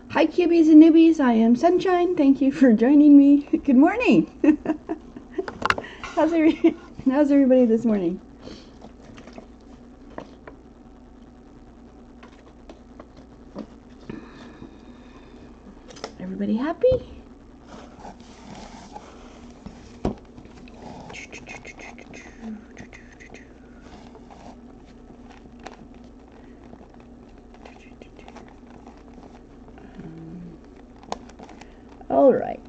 Hi cubies and newbies, I am Sunshine. Thank you for joining me. Good morning. how's everybody this morning? Everybody happy? All right.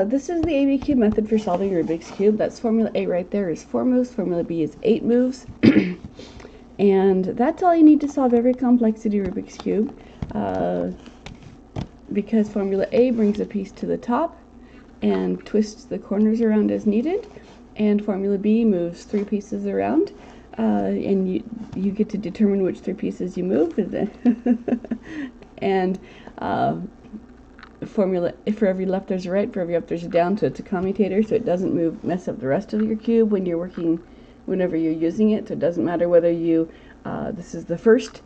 This is the ABCube method for solving Rubik's Cube. That's Formula A right there is 4 moves. Formula B is 8 moves. And that's all you need to solve every complexity Rubik's Cube. Because Formula A brings a piece to the top and twists the corners around as needed. And Formula B moves 3 pieces around. And you get to determine which 3 pieces you move. And formula, for every left there's a right, for every up there's a down, so it's a commutator, so it doesn't mess up the rest of your cube whenever you're using it. So it doesn't matter whether this is the first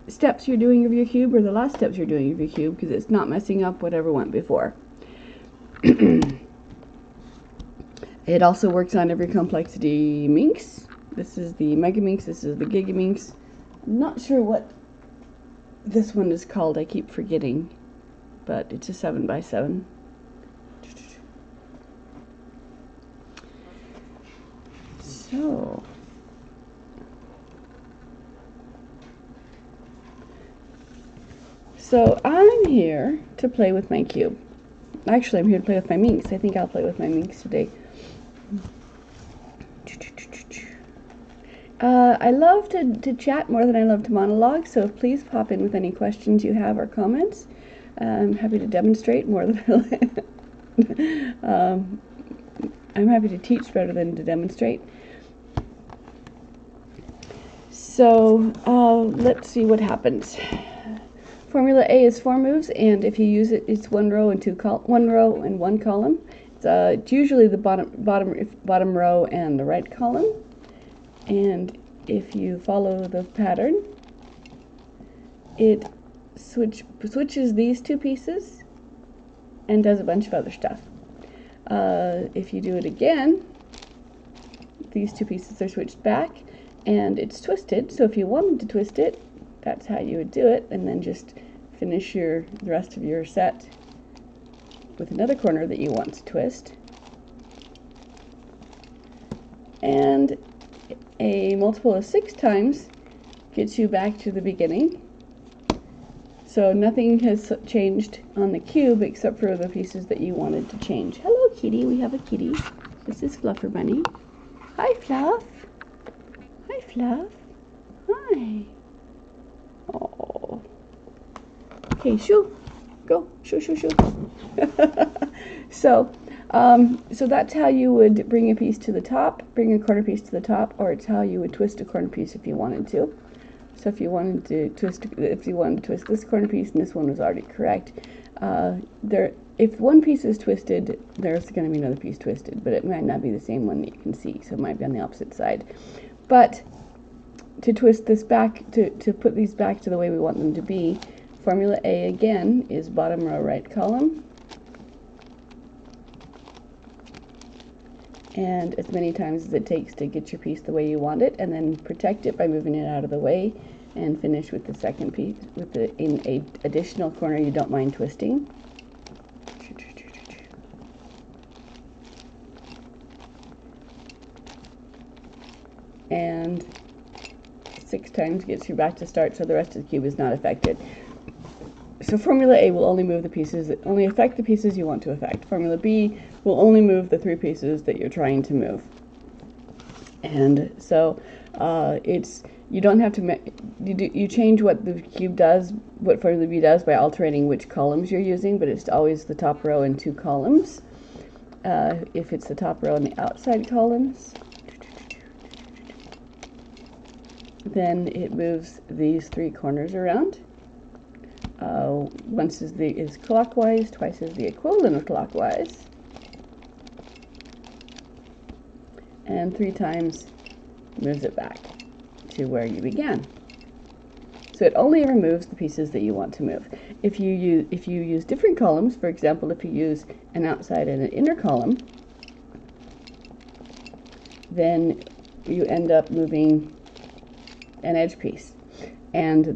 steps you're doing of your cube or the last steps you're doing of your cube, because it's not messing up whatever went before. It also works on every complexity minx. This is the mega minx, this is the giga minx. I'm not sure what this one is called, I keep forgetting, but it's a 7x7. So I'm here to play with my cube. Actually, I'm here to play with my minx. I think I'll play with my minx today. I love to chat more than I love to monologue, so please pop in with any questions you have or comments. I'm happy to demonstrate more than I'm happy to teach better than to demonstrate. So let's see what happens. Formula A is 4 moves, and if you use it, it's 1 row and 1 column. It's usually the bottom row and the right column. And if you follow the pattern, it switches these 2 pieces and does a bunch of other stuff. If you do it again, these 2 pieces are switched back and it's twisted. So if you wanted to twist it, that's how you would do it, and then just finish the rest of your set with another corner that you want to twist. And a multiple of 6 times gets you back to the beginning. So nothing has changed on the cube except for the pieces that you wanted to change. Hello, kitty. We have a kitty. This is Fluffer Bunny. Hi, Fluff. Hi, Fluff. Hi. Oh. Okay, shoo. Go. Shoo, shoo, shoo. So that's how you would bring a piece to the top, bring a corner piece to the top, or it's how you would twist a corner piece if you wanted to. So if you wanted to twist this corner piece and this one was already correct, if one piece is twisted, there's going to be another piece twisted, but it might not be the same one that you can see, so it might be on the opposite side. But to twist this back, to put these back to the way we want them to be, Formula A again is bottom row, right column. And as many times as it takes to get your piece the way you want it, and then protect it by moving it out of the way, and finish with the second piece in a additional corner you don't mind twisting. And 6 times gets you back to start, so the rest of the cube is not affected. So Formula A will only move the pieces that only affect the pieces you want to affect. Formula B will only move the 3 pieces that you're trying to move. And so you don't have to you change what the cube does, what Formula B does, by altering which columns you're using, but it's always the top row and 2 columns. If it's the top row and the outside columns, then it moves these 3 corners around. Once is clockwise, twice is the equivalent of clockwise, and 3 times moves it back to where you began. So So it only ever moves the pieces that you want to move. If you use different columns, for example, if you use an outside and an inner column, then you end up moving an edge piece. And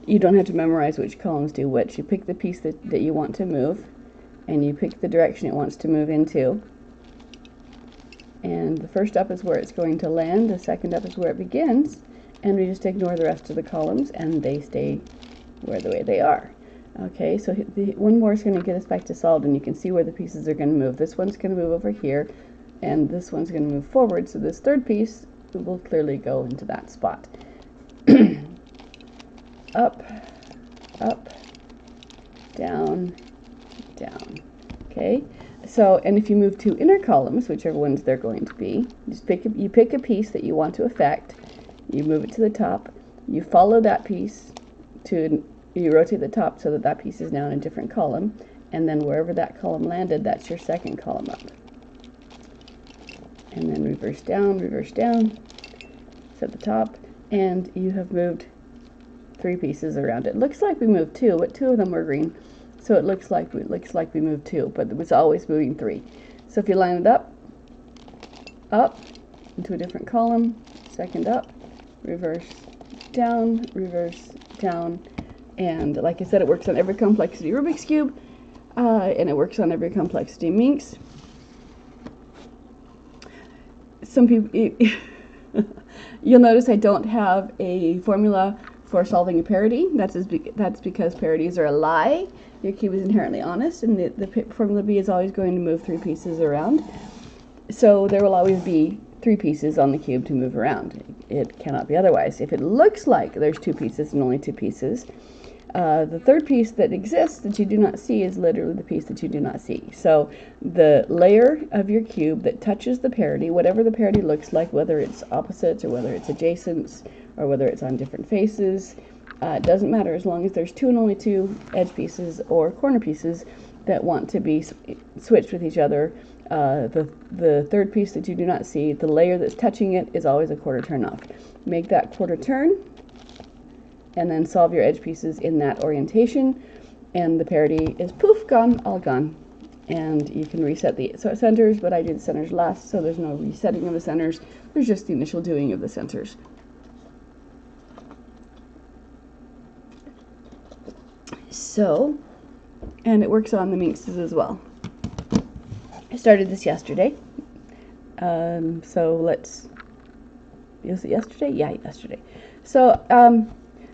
you don't have to memorize which columns do which. You pick the piece that you want to move, and you pick the direction it wants to move into. And the first up is where it's going to land, the second up is where it begins, and we just ignore the rest of the columns and they stay the way they are. Okay, so one more is going to get us back to solved, and you can see where the pieces are going to move. This one's going to move over here, and this one's going to move forward, so this third piece will clearly go into that spot. Up, up, down, down. Okay, so, and if you move two inner columns, whichever ones they're going to be, you pick a piece that you want to affect, you move it to the top, you follow that piece you rotate the top so that piece is now in a different column, and then wherever that column landed, that's your second column up. And then reverse down, set the top, and you have moved three pieces around it. Looks like we moved two, but two of them were green. So it looks like we moved two, but it was always moving three. So if you line it up into a different column, second up, reverse down, and like I said, it works on every complexity Rubik's Cube, and it works on every complexity Minx. Some people, you'll notice I don't have a formula for solving a parity. That's because parities are a lie. Your cube is inherently honest, and the formula B is always going to move three pieces around. So there will always be three pieces on the cube to move around. It cannot be otherwise. If it looks like there's two pieces and only two pieces, the third piece that exists that you do not see is literally the piece that you do not see. So the layer of your cube that touches the parity, whatever the parity looks like, whether it's opposites or whether it's adjacents or whether it's on different faces, it doesn't matter as long as there's two and only two edge pieces or corner pieces that want to be switched with each other. The third piece that you do not see, the layer that's touching it, is always a quarter turn off. Make that quarter turn, and then solve your edge pieces in that orientation, and the parity is poof, gone, all gone. And you can reset the centers, but I do the centers last, so there's no resetting of the centers. There's just the initial doing of the centers. So, and it works on the Minxes as well. I started this yesterday. So was it yesterday? Yeah, yesterday. So,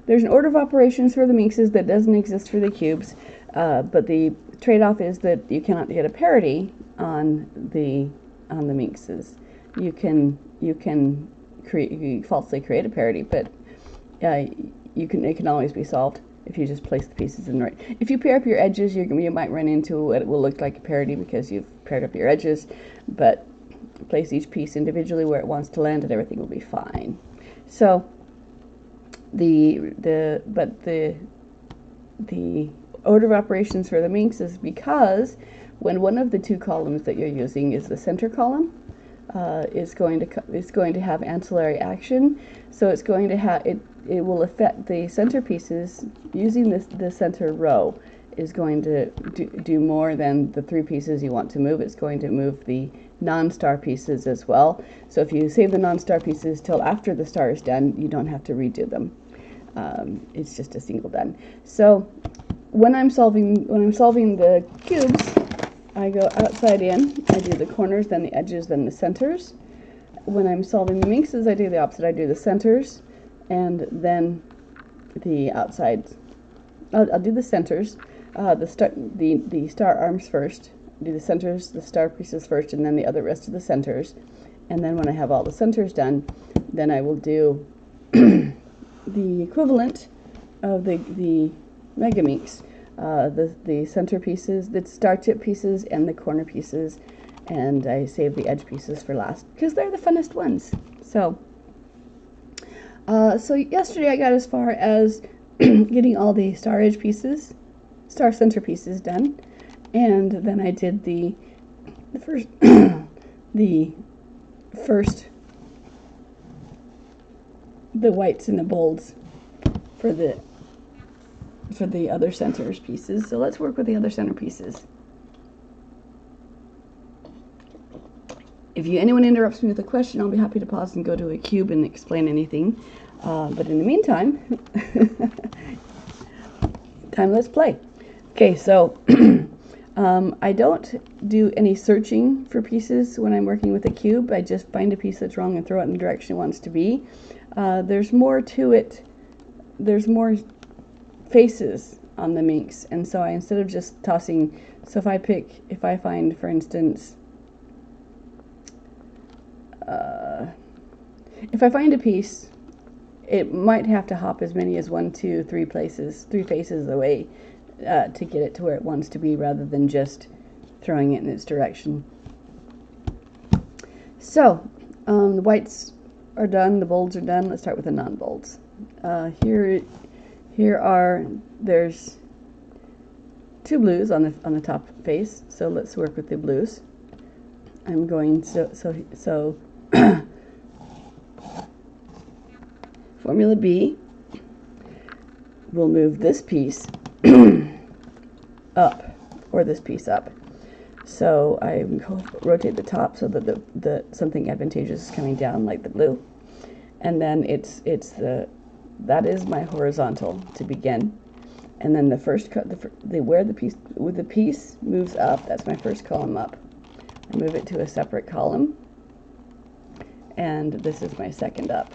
there's an order of operations for the Minxes that doesn't exist for the cubes, but the trade-off is that you cannot get a parity on the Minxes. You can falsely create a parity, but it can always be solved if you just place the pieces in the right. If you pair up your edges, you might run into what will look like a parity because you've paired up your edges, but place each piece individually where it wants to land and everything will be fine. So the order of operations for the Minx is because when one of the two columns that you're using is the center column, is going to have ancillary action, so it's going to have it will affect the center pieces. Using the center row is going to do more than the three pieces you want to move. It's going to move the non-star pieces as well. So if you save the non-star pieces till after the star is done, you don't have to redo them. It's just a single done. So when I'm solving the cubes, I go outside in, I do the corners, then the edges, then the centers. When I'm solving the Minxes, I do the opposite. I do the centers and then the outsides. I'll do the centers, the star arms first, do the centers, the star pieces first, and then the rest of the centers. And then when I have all the centers done, then I will do the equivalent of the Mega Minx. The center pieces, the star tip pieces, and the corner pieces, and I save the edge pieces for last because they're the funnest ones. So yesterday I got as far as getting all the star edge pieces, star center pieces done, and then I did the whites and the bolds for the other centers pieces. So let's work with the other center pieces. If anyone interrupts me with a question, I'll be happy to pause and go to a cube and explain anything. But in the meantime, let's play. Okay, so I don't do any searching for pieces when I'm working with a cube. I just find a piece that's wrong and throw it in the direction it wants to be. There's more to it. There's more faces on the minks, and so instead of just tossing, so if I find, for instance, if I find a piece, it might have to hop as many as 1, 2, 3 faces away to get it to where it wants to be, rather than just throwing it in its direction. So the whites are done, the bolds are done. Let's start with the non-bolds. There's 2 blues on the top face, so let's work with the blues. I'm going so Formula B will move this piece up, or this piece up. So I rotate the top so that the something advantageous is coming down, like the blue, and then that is my horizontal to begin. And then the first where the piece moves up, that's my first column up. I move it to a separate column, and this is my second up.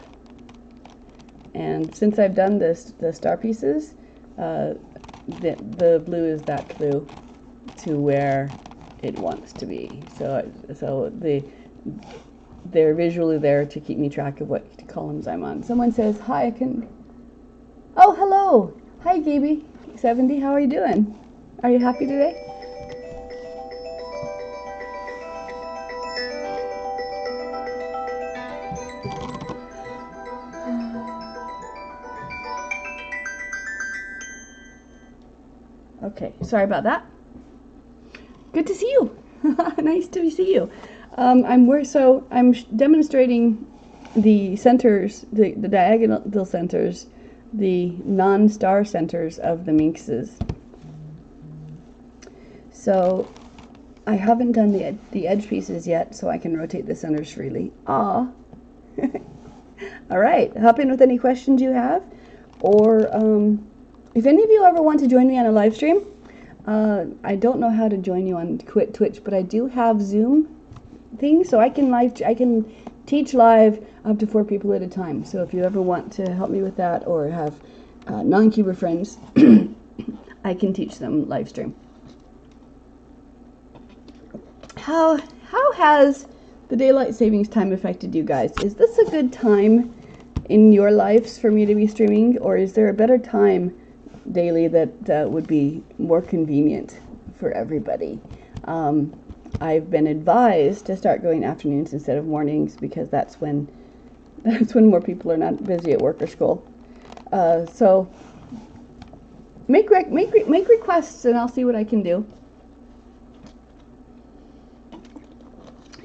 And since I've done the star pieces, the blue is that blue to where it wants to be. So they're visually there to keep me track of what columns I'm on. Someone says, hi, oh, hello. Hi, Gaby. 70, how are you doing? Are you happy today? Okay, sorry about that. Good to see you. Nice to see you. I'm demonstrating the centers, the diagonal centers, the non-star centers of the minxes. So I haven't done the edge pieces yet, so I can rotate the centers freely. All right, hop in with any questions you have, or if any of you ever want to join me on a live stream. I don't know how to join you on Twitch, but I do have Zoom things, so I can teach live up to 4 people at a time. So if you ever want to help me with that, or have non-cuber friends, I can teach them live stream. How has the daylight savings time affected you guys? Is this a good time in your lives for me to be streaming, or is there a better time daily that would be more convenient for everybody? I've been advised to start going afternoons instead of mornings, because that's when more people are not busy at work or school. So make requests, and I'll see what I can do.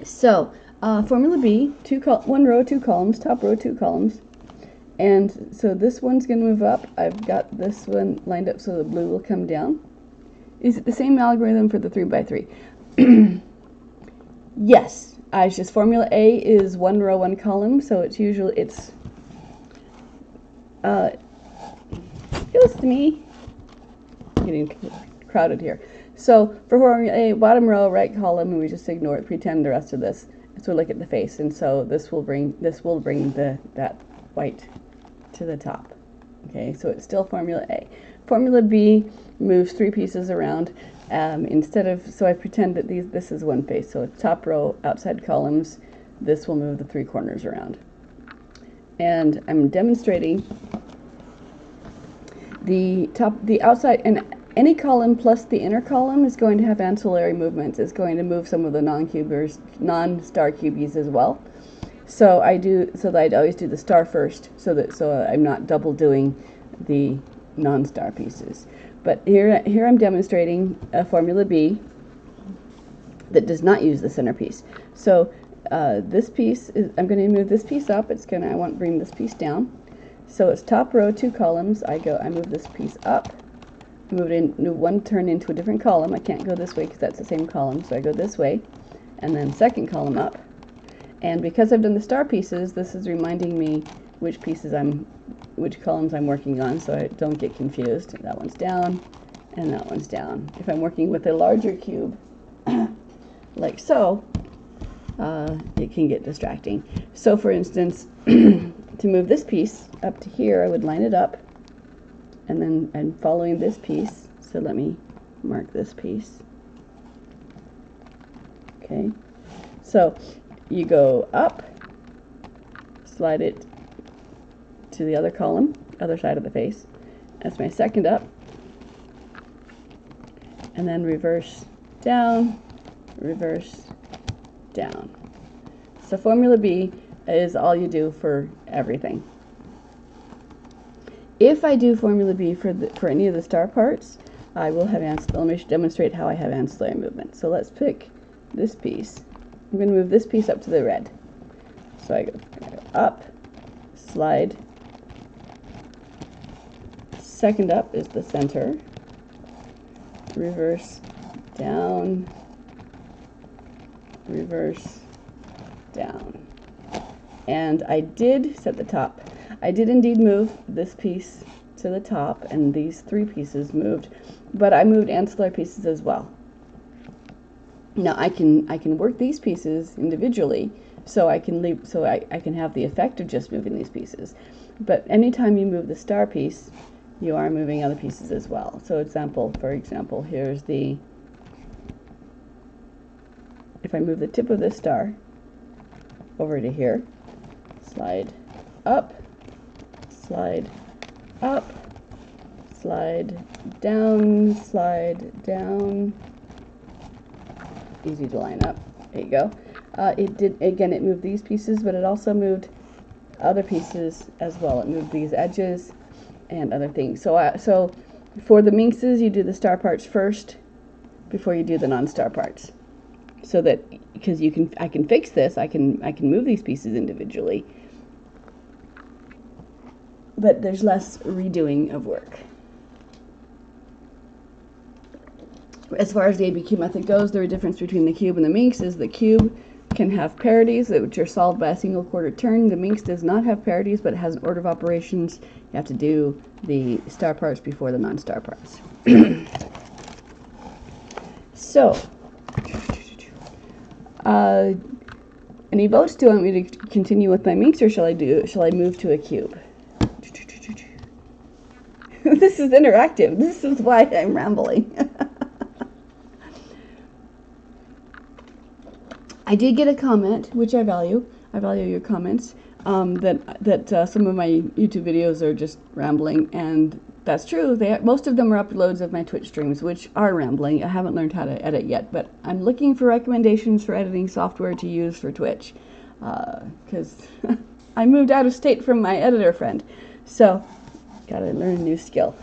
So Formula B, 1 row, 2 columns, top row, 2 columns. And so this one's going to move up. I've got this one lined up so the blue will come down. Is it the same algorithm for the 3x3? Yes. It's just Formula A is 1 row, 1 column, so it's usually, feels to me, getting crowded here. So for Formula A, bottom row, right column, and we just ignore it, pretend the rest of this. So look at the face, and so this will bring that white to the top. Okay, so it's still Formula A. Formula B moves 3 pieces around. So I pretend that this is one face. So top row, outside columns, this will move the 3 corners around. And I'm demonstrating the outside, and any column plus the inner column is going to have ancillary movements. It's going to move some of the non-star cubies as well. So I'd always do the star first, so I'm not double doing the non-star pieces. But here I'm demonstrating a Formula B that does not use the centerpiece. So this piece I'm going to move this piece up. I want to bring this piece down. So it's top row, 2 columns. I move this piece up, move one turn into a different column. I can't go this way because that's the same column, so I go this way, and then second column up. And because I've done the star pieces, this is reminding me which columns I'm working on, so I don't get confused. That one's down, and that one's down. If I'm working with a larger cube, like so, it can get distracting. So for instance, to move this piece up to here, I would line it up, and then I'm following this piece, so let me mark this piece. Okay, so you go up, slide it to the other column, other side of the face. That's my second up, and then reverse down, reverse down. So Formula B is all you do for everything. If I do Formula B for any of the star parts, I will have let me demonstrate how I have ancillary movement. So let's pick this piece. I'm going to move this piece up to the red. So I go up, slide. Second up is the center. Reverse down, reverse down. And I did set the top. I did indeed move this piece to the top, and these 3 pieces moved, but I moved ancillary pieces as well. Now I can work these pieces individually, so I can have the effect of just moving these pieces. But anytime you move the star piece, you are moving other pieces as well. So for example, here's if I move the tip of this star over to here, slide up, slide up, slide down, easy to line up. There you go. It moved these pieces, but it also moved other pieces as well. It moved these edges and other things. So for the minxes, you do the star parts first before you do the non-star parts. So that, because I can fix this, I can move these pieces individually, but there's less redoing of work. As far as the ABCube method goes, the difference between the cube and the minx is the cube can have parities which are solved by a single quarter turn. The minx does not have parities, but it has an order of operations. You have to do the star parts before the non-star parts. So, any votes? Do you want me to continue with my minx, or shall I move to a cube? This is interactive. This is why I'm rambling. I did get a comment, which I value. I value your comments. That some of my YouTube videos are just rambling, and that's true. Most of them are uploads of my Twitch streams, which are rambling. I haven't learned how to edit yet, but I'm looking for recommendations for editing software to use for Twitch, because I moved out of state from my editor friend, so gotta learn a new skill.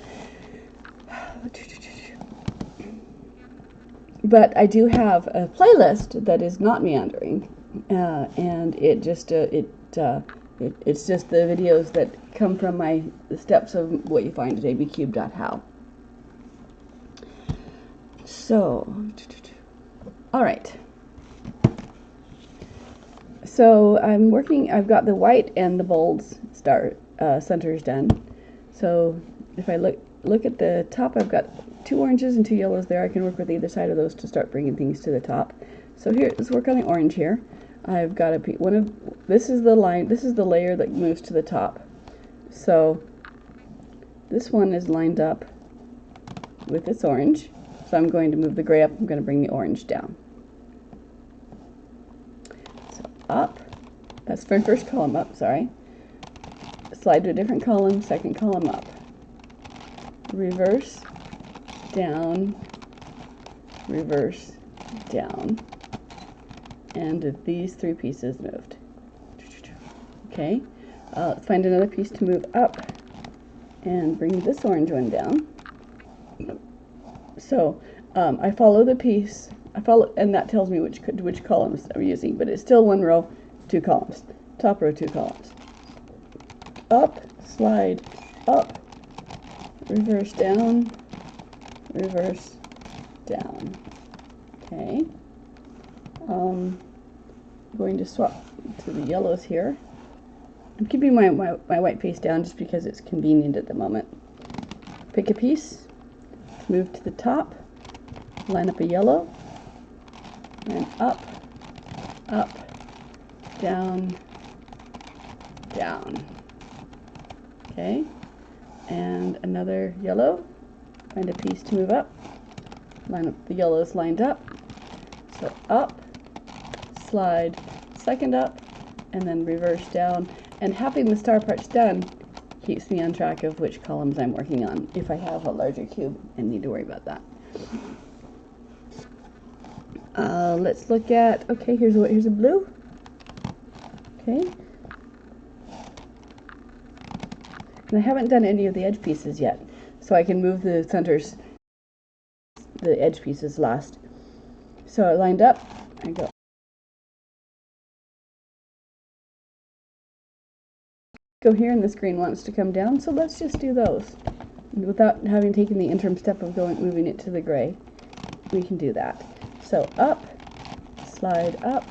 But I do have a playlist that is not meandering, and it's just the videos that come from the steps of what you find at abcube.how. So, all right. So I've got the white and the bold centers done. So if I look at the top, I've got 2 oranges and 2 yellows there. I can work with either side of those to start bringing things to the top. So let's work on the orange here. I've got this is the layer that moves to the top. So this one is lined up with this orange. So I'm going to move the gray up. I'm going to bring the orange down. So up. That's my first column up, sorry. Slide to a different column, second column up. Reverse, down, reverse, down. And these 3 pieces moved. Okay, let's find another piece to move up and bring this orange one down. So I follow the piece, and that tells me which columns I'm using, but it's still 1 row, 2 columns. Top row, 2 columns. Up, slide up, reverse down, reverse down. Okay. I'm going to swap to the yellows here. I'm keeping my white face down just because it's convenient at the moment. Pick a piece, move to the top, line up a yellow, and up, up, down, down. Okay, and another yellow, find a piece to move up, line up the yellows lined up, so up, slide, second up, and then reverse down. And having the star parts done keeps me on track of which columns I'm working on if I have a larger cube and need to worry about that. Let's look at, okay, here's a blue. Okay. And I haven't done any of the edge pieces yet, so I can move the centers, the edge pieces last. So I lined up, I go here, and this green wants to come down, so let's just do those. Without having taken the interim step of moving it to the gray, we can do that. So up, slide up,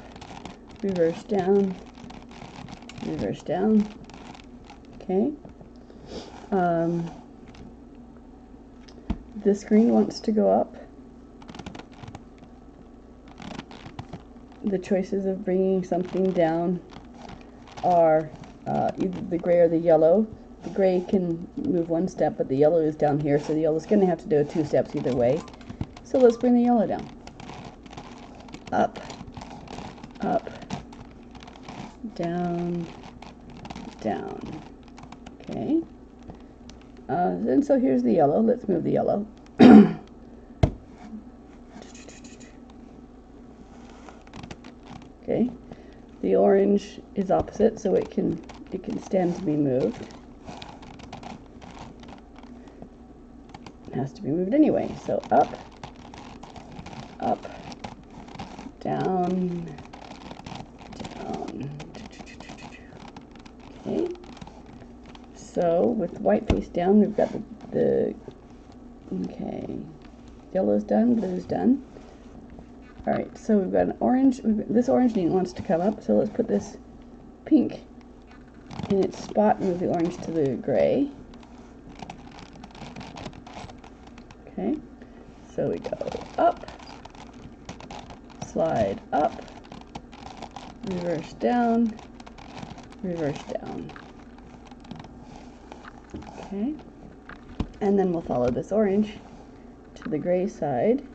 reverse down, okay. This green wants to go up. The choices of bringing something down are either the gray or the yellow. The gray can move one step, but the yellow is down here, so the yellow is going to have to do 2 steps either way. So let's bring the yellow down. Up, up, down, down. Okay. And so here's the yellow. Let's move the yellow. Okay. The orange is opposite, so it can stand to be moved. It has to be moved anyway. So up, up, down, down. Okay. So with the white face down, we've got the okay. Yellow's done, blue's done. Alright, so we've got an orange. This orange wants to come up, so let's put this pink in its spot, move the orange to the gray. Okay, so we go up, slide up, reverse down, reverse down. Okay, and then we'll follow this orange to the gray side.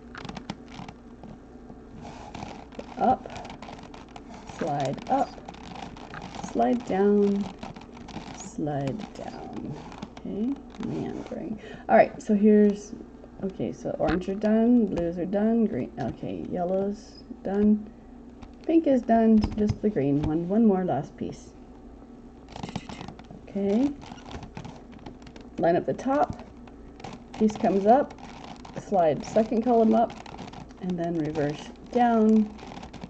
Up, slide up, slide down, okay, meandering. Alright, so here's, okay, so orange are done, blues are done, green, okay, yellow's done, pink is done, just the green one more last piece. Okay, line up the top, piece comes up, slide second column up, and then reverse down,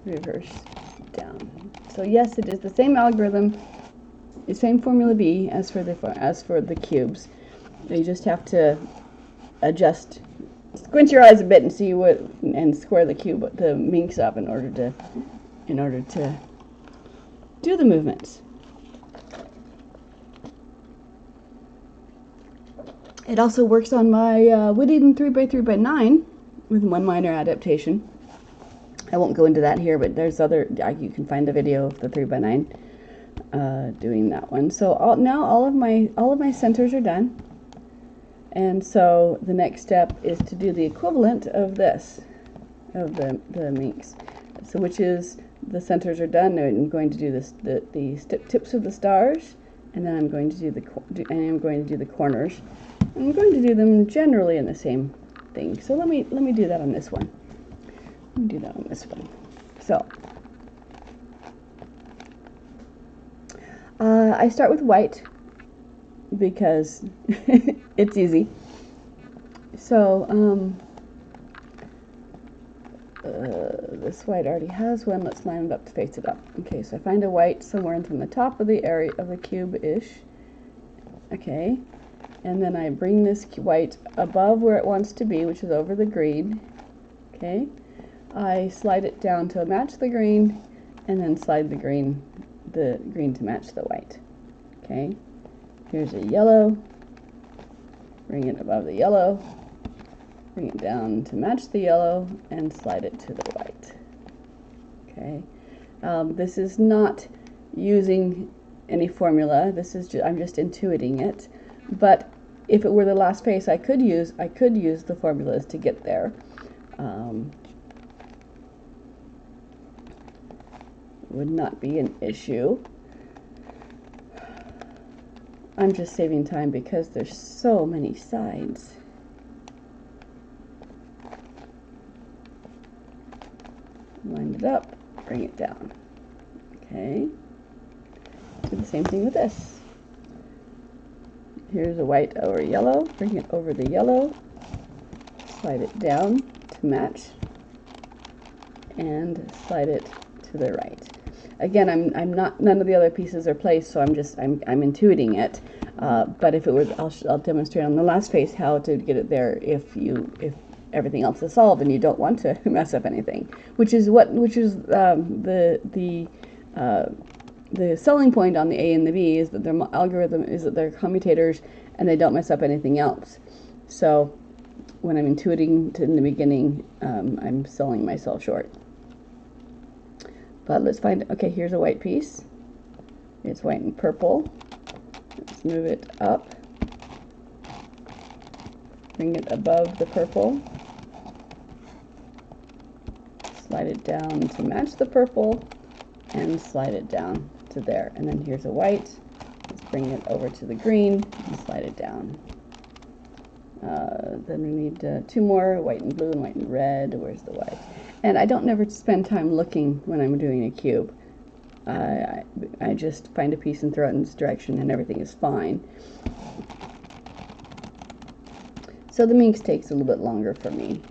reverse down. So yes, it is the same algorithm, the same formula B as for the cubes. You just have to adjust, squint your eyes a bit and see what, and square the cube, the minks up in order to do the movements. It also works on my Wood Eden 3x3x9 with one minor adaptation. I won't go into that here, but there's other, you can find the video of the 3x9 doing that one. So now all of my centers are done, and so the next step is to do the equivalent of this, of the minks. So which is, the centers are done. I'm going to do this, the tips of the stars, and then I'm going to do the corners. And I'm going to do them generally in the same thing. So let me do that on this one. Let me do that on this one. So I start with white because it's easy. So this white already has one. Let's line it up to face it up. Okay, so I find a white somewhere from the top of the area of the cube-ish, Okay, and then I bring this white above where it wants to be, which is over the green. Okay, I slide it down to match the green, and then slide the green to match the white. Okay, here's a yellow, bring it above the yellow, bring it down to match the yellow, and slide it to the white. Okay, this is not using any formula. This is I'm just intuiting it. But if it were the last face, I could use the formulas to get there. Would not be an issue. I'm just saving time because there's so many sides. Line it up, bring it down. Okay. Do the same thing with this. Here's a white over yellow, bring it over the yellow, slide it down to match, and slide it to the right. Again, I'm not, none of the other pieces are placed, so I'm intuiting it. But if it were, I'll demonstrate on the last face how to get it there if everything else is solved and you don't want to mess up anything. Which is the selling point on the A and the B is that their algorithm is that they're commutators and they don't mess up anything else. So when I'm intuiting in the beginning, I'm selling myself short. But let's find, okay, here's a white piece. It's white and purple. Let's move it up. Bring it above the purple. Slide it down to match the purple and slide it down to there. And then here's a white. Let's bring it over to the green and slide it down. Then we need two more, white and blue and white and red. Where's the white? And I don't never spend time looking when I'm doing a cube. I just find a piece and throw it in this direction and everything is fine. So the minx takes a little bit longer for me.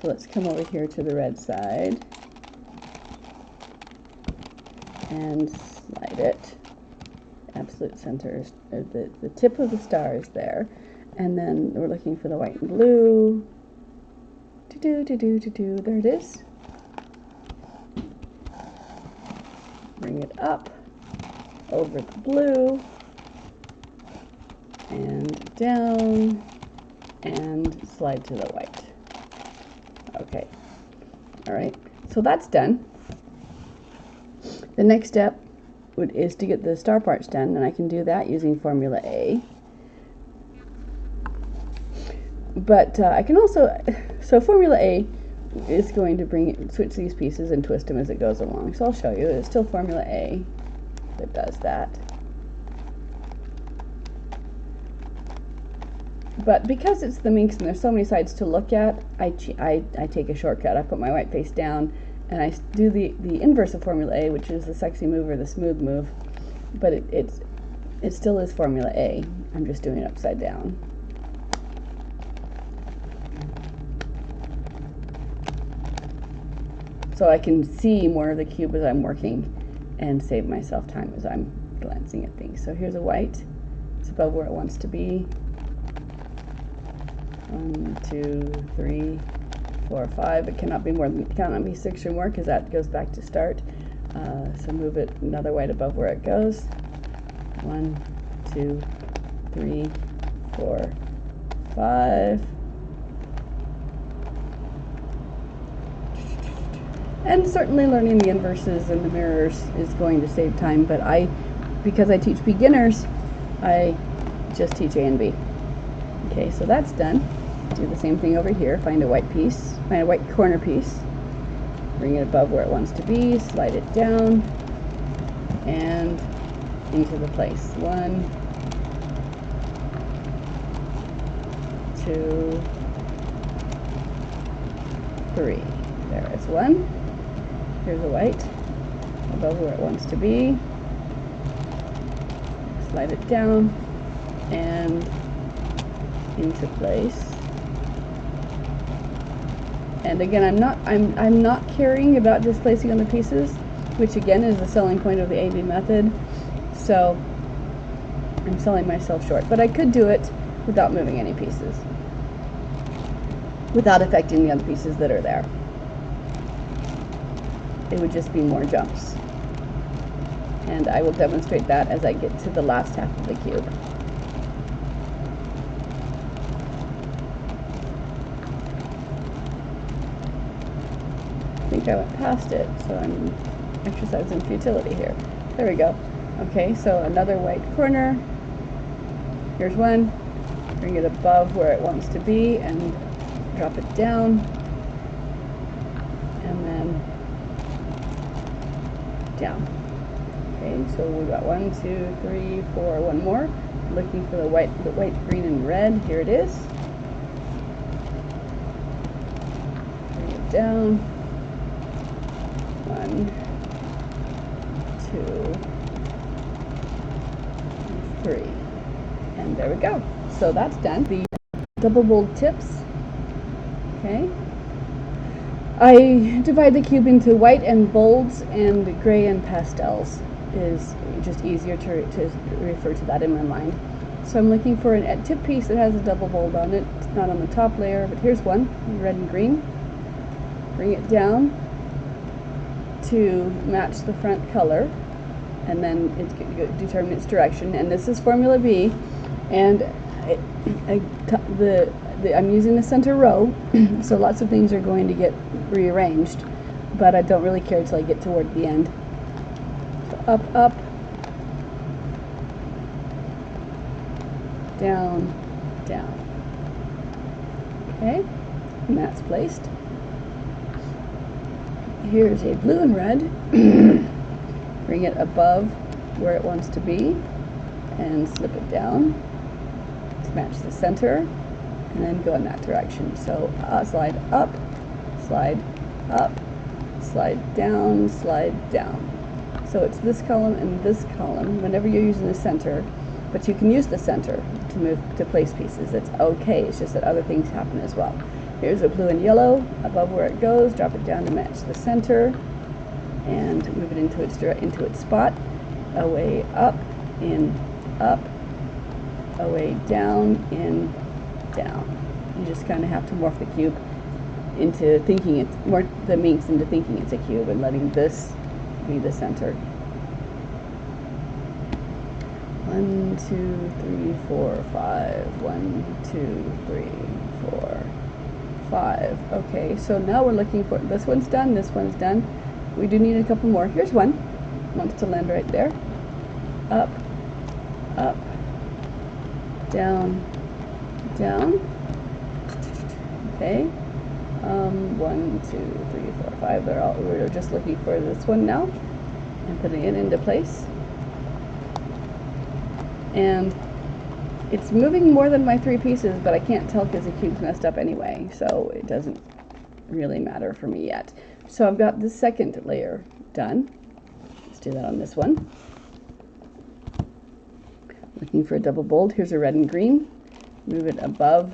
So let's come over here to the red side and slide it. Absolute center is the tip of the star is there. And then we're looking for the white and blue. There it is. Bring it up over the blue and down and slide to the white. Okay. All right. So that's done. The next step is to get the star parts done, and I can do that using Formula A. But I can also, so Formula A is going to switch these pieces and twist them as it goes along. So I'll show you. It's still Formula A that does that. But because it's the minx and there's so many sides to look at, I take a shortcut. I put my white face down and I do the inverse of Formula A, which is the sexy move or the smooth move. But it still is Formula A. I'm just doing it upside down. So I can see more of the cube as I'm working and save myself time as I'm glancing at things. So here's a white. It's above where it wants to be. 1, 2, 3, 4, 5. It cannot be 6 or more because that goes back to start. So move it another white above where it goes. 1, 2, 3, 4, 5. And certainly learning the inverses and the mirrors is going to save time, but because I teach beginners, I just teach A and B. Okay, so that's done. Do the same thing over here. Find a white piece, find a white corner piece, bring it above where it wants to be, slide it down, and into the place. 1, 2, 3. There is one. Here's a white above where it wants to be. Slide it down and into place. And again, I'm not caring about just placing on the pieces, which again is the selling point of the AB method. So I'm selling myself short, but I could do it without moving any pieces, without affecting the other pieces that are there. It would just be more jumps. And I will demonstrate that as I get to the last half of the cube. I think I went past it, so I'm exercising futility here. There we go. Okay, so another white corner. Here's one. Bring it above where it wants to be and drop it down. And then down. Okay, so we got 1, 2, 3, 4, one more. Looking for the white, green, and red. Here it is. Bring it down. 1, 2, 3. And there we go. So that's done. The double bold tips. Okay. I divide the cube into white and bolds and gray and pastels. Is just easier to refer to that in my mind. So I'm looking for a tip piece that has a double bold on it. It's not on the top layer, but here's one, red and green. Bring it down to match the front color, and then it determine its direction. And this is Formula B, and I'm using the center row, so lots of things are going to get rearranged, but I don't really care until I get toward the end. Up, up, down, down. Okay, and that's placed. Here's a blue and red. Bring it above where it wants to be and slip it down to match the center, and then go in that direction. So slide up, slide up, slide down, slide down. So it's this column and this column whenever you're using the center, but you can use the center to move to place pieces. It's okay, it's just that other things happen as well. Here's a blue and yellow above where it goes, drop it down to match the center, and move it into its spot. Away up, in, up, away down, in, down. You just kind of have to morph the cube into thinking it's more the minx into thinking it's a cube and letting this be the center. 1, 2, 3, 4, 5. 1, 2, 3, 4, 5. Okay, so now we're looking for this one's done, this one's done. We do need a couple more. Here's one. Wants to land right there. Up, up, down, down. Okay. 1, 2, 3, 4, 5. They're all. We're just looking for this one now and putting it into place. And it's moving more than my 3 pieces, but I can't tell because the cube's messed up anyway, so it doesn't really matter for me yet. So I've got the second layer done. Let's do that on this one. Looking for a double bold. Here's a red and green. Move it above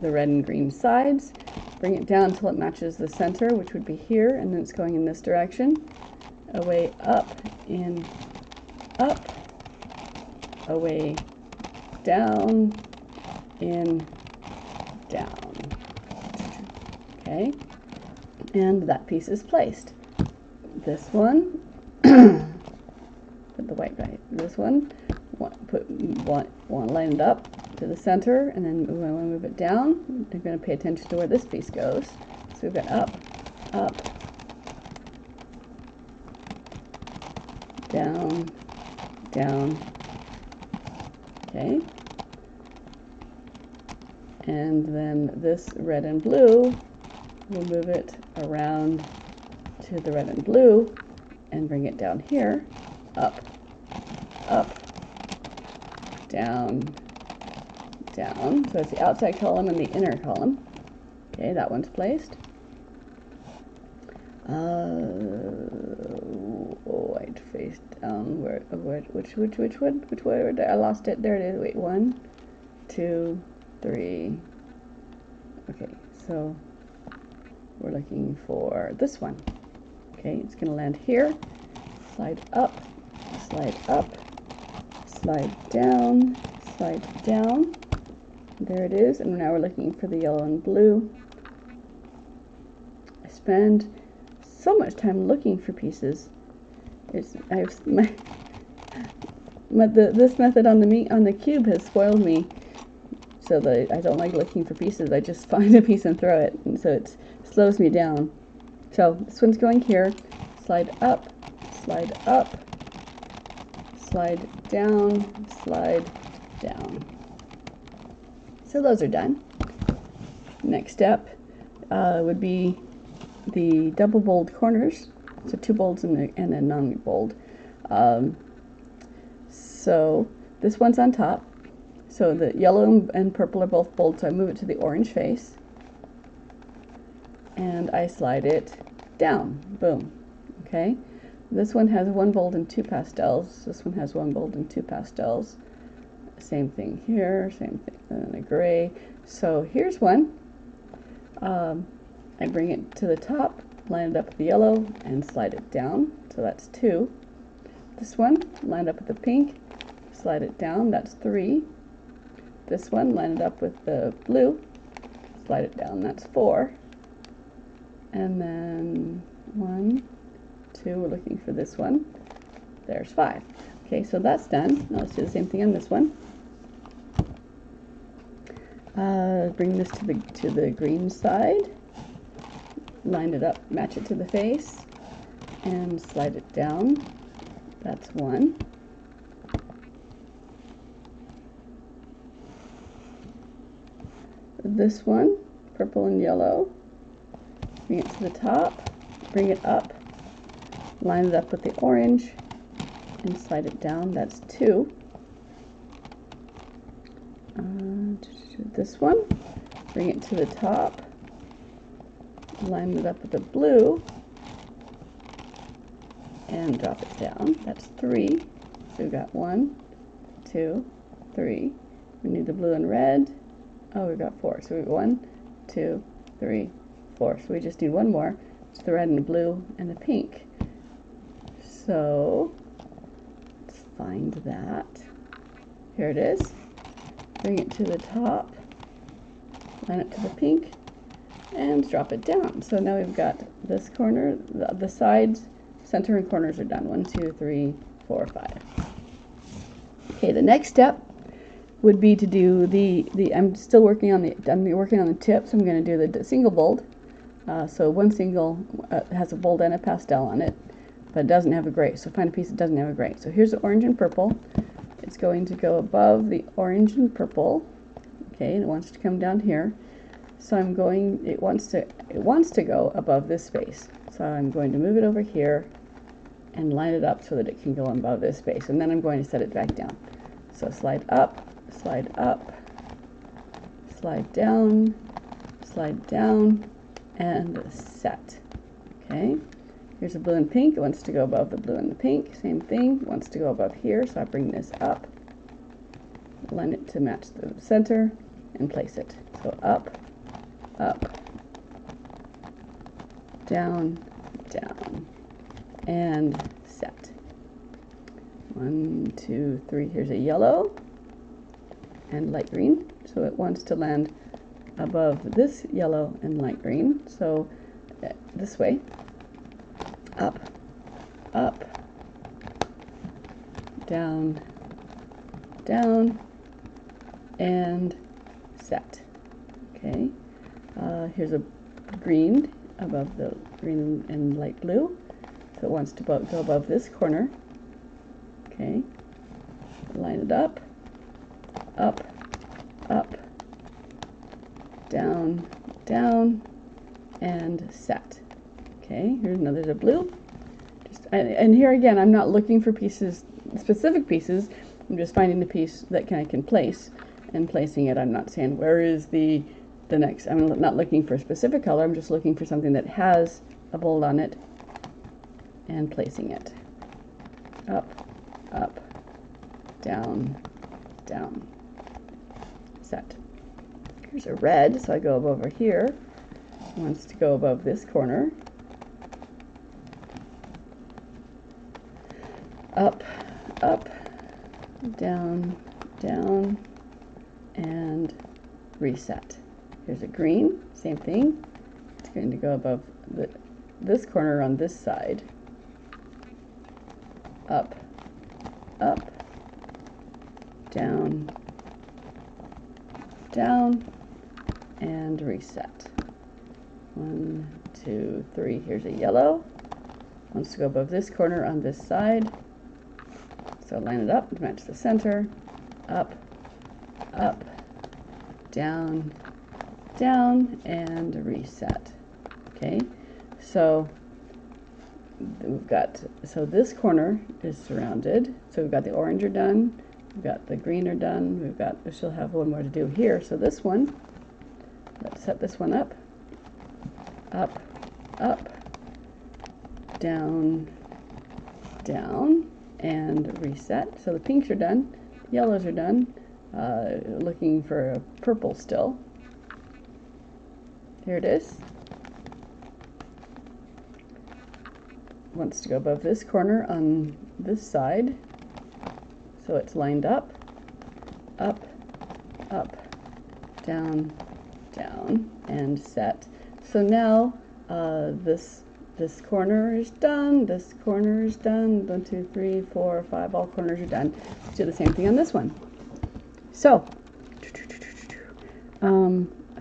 the red and green sides. Bring it down until it matches the center, which would be here, and then it's going in this direction. Away, up, in, up, away, down, in, down. Okay, and that piece is placed. This one, put the white right. This one, want to line it up to the center, and then when we move it down, they're going to pay attention to where this piece goes. So we've got up, up, down, down. Okay. And then this red and blue, we'll move it around to the red and blue and bring it down here. Up, up, down, down. So it's the outside column and the inner column. Okay, that one's placed. White face down. Which one? I lost it. There it is. Wait, 1, 2, 3. Okay, so we're looking for this one. Okay, it's going to land here. Slide up, slide down, slide down. There it is, and now we're looking for the yellow and blue. I spend so much time looking for pieces. This method on the cube has spoiled me, so that I don't like looking for pieces. I just find a piece and throw it, and so it slows me down. So this one's going here. Slide up, slide up, slide down, slide down. So those are done. Next step would be the double bold corners. So 2 bolds and a non-bold. So this one's on top. So the yellow and purple are both bold, so I move it to the orange face. And I slide it down. Boom. Okay. This one has 1 bold and 2 pastels. This one has 1 bold and 2 pastels. Same thing here, same thing, and a gray. So here's one. I bring it to the top, line it up with the yellow, and slide it down. So that's 2. This one, line it up with the pink, slide it down. That's 3. This one, line it up with the blue, slide it down. That's 4. And then 1, 2. We're looking for this one. There's 5. Okay, so that's done. Now let's do the same thing on this one. Bring this to the green side, line it up, match it to the face, and slide it down. That's 1. This one, purple and yellow, bring it to the top, bring it up, line it up with the orange, and slide it down. That's 2. This one, bring it to the top, line it up with the blue, and drop it down. That's 3. So we've got 1, 2, 3. We need the blue and red. Oh, we've got 4. So we've got 1, 2, 3, 4. So we just need 1 more. It's the red and the blue and the pink. So let's find that. Here it is. Bring it to the top, line it to the pink, and drop it down. So now we've got this corner, the sides, center, and corners are done. 1, 2, 3, 4, 5. Okay, the next step would be to do I'm working on the tip, so I'm going to do the single bold. So one single has a bold and a pastel on it, but it doesn't have a gray. So find a piece that doesn't have a gray. So here's the orange and purple. It's going to go above the orange and purple. Okay, and it wants to come down here. So it wants to go above this space. So I'm going to move it over here and line it up so that it can go above this space. And then I'm going to set it back down. So slide up, slide down, and set. Okay, here's the blue and pink. It wants to go above the blue and the pink. Same thing, it wants to go above here. So I bring this up, line it to match the center, and place it. So up, down, and set. 1, 2, 3. Here's a yellow and light green. So it wants to land above this yellow and light green. So this way. Up, down, and set. Okay. Here's a green above the green and light blue. So it wants to go above this corner. Okay. Line it up, down, and set. Okay, there's a blue. And here again, I'm not looking for specific pieces. I'm just finding the piece that I can place and placing it. I'm not saying where is the next. I'm not looking for a specific color. I'm just looking for something that has a bold on it and placing it. Up, down, set. Here's a red, so I go over here. It wants to go above this corner. Up, down, down, and reset. Here's a green, same thing. It's going to go above this corner on this side. Up, up, down, down, and reset. 1, 2, 3. Here's a yellow. Wants to go above this corner on this side. So line it up to match the center. Up, up, down, down, and reset. Okay, so we've got, so this corner is surrounded. So we've got the orange are done. We've got the green are done. We've got, we still have one more to do here. So this one, let's set this one up, up, up, down, down, and reset. So the pinks are done, the yellows are done. Looking for a purple still. Here it is. Wants to go above this corner on this side. So it's lined up, up, up, down, down, and set. So now this corner is done, this corner is done, 1, 2, 3, 4, 5, all corners are done. Let's do the same thing on this one. So, so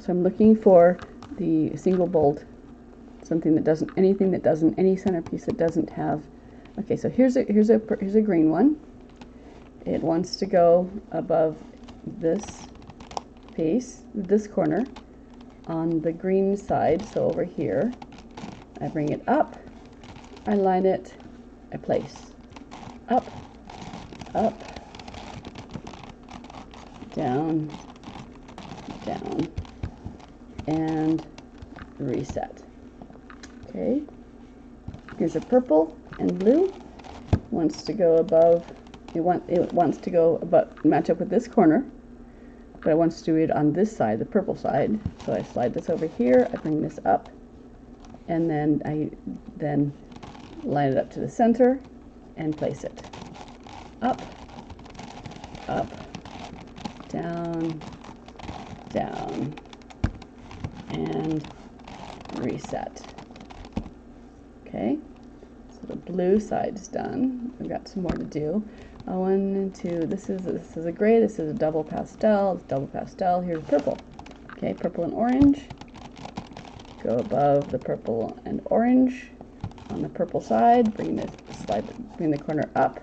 I'm looking for the single bolt, something that doesn't, anything that doesn't, any centerpiece that doesn't have. Okay, so here's a green one. It wants to go above this piece, this corner, on the green side. So over here, I bring it up, I line it, I place, up, up, down, down, and reset. Okay, here's a purple and blue. Wants to go above, it wants to go above, match up with this corner, but it wants to do it on this side, the purple side. So I slide this over here, I bring this up, and then I line it up to the center and place it. Up, up, down, down, and reset. Okay, so the blue side's done. We've got some more to do. 1 and 2. This is a gray. This is a double pastel. It's double pastel. Here's purple. Okay, purple and orange. Go above the purple and orange on the purple side. Bring the corner up,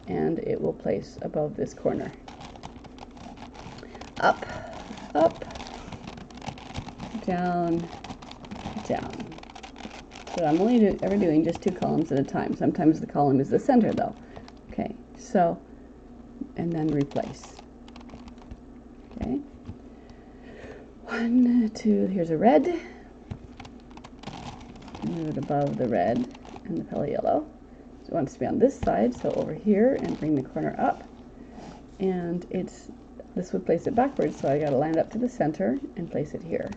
and it will place above this corner. Up, up, down, down. So I'm only ever doing just 2 columns at a time. Sometimes the column is the center though. Okay, so, and then replace. Okay. 1, 2, here's a red. Move it above the red and the pale yellow. So it wants to be on this side, so over here and bring the corner up. And this would place it backwards, so I gotta line it up to the center and place it here.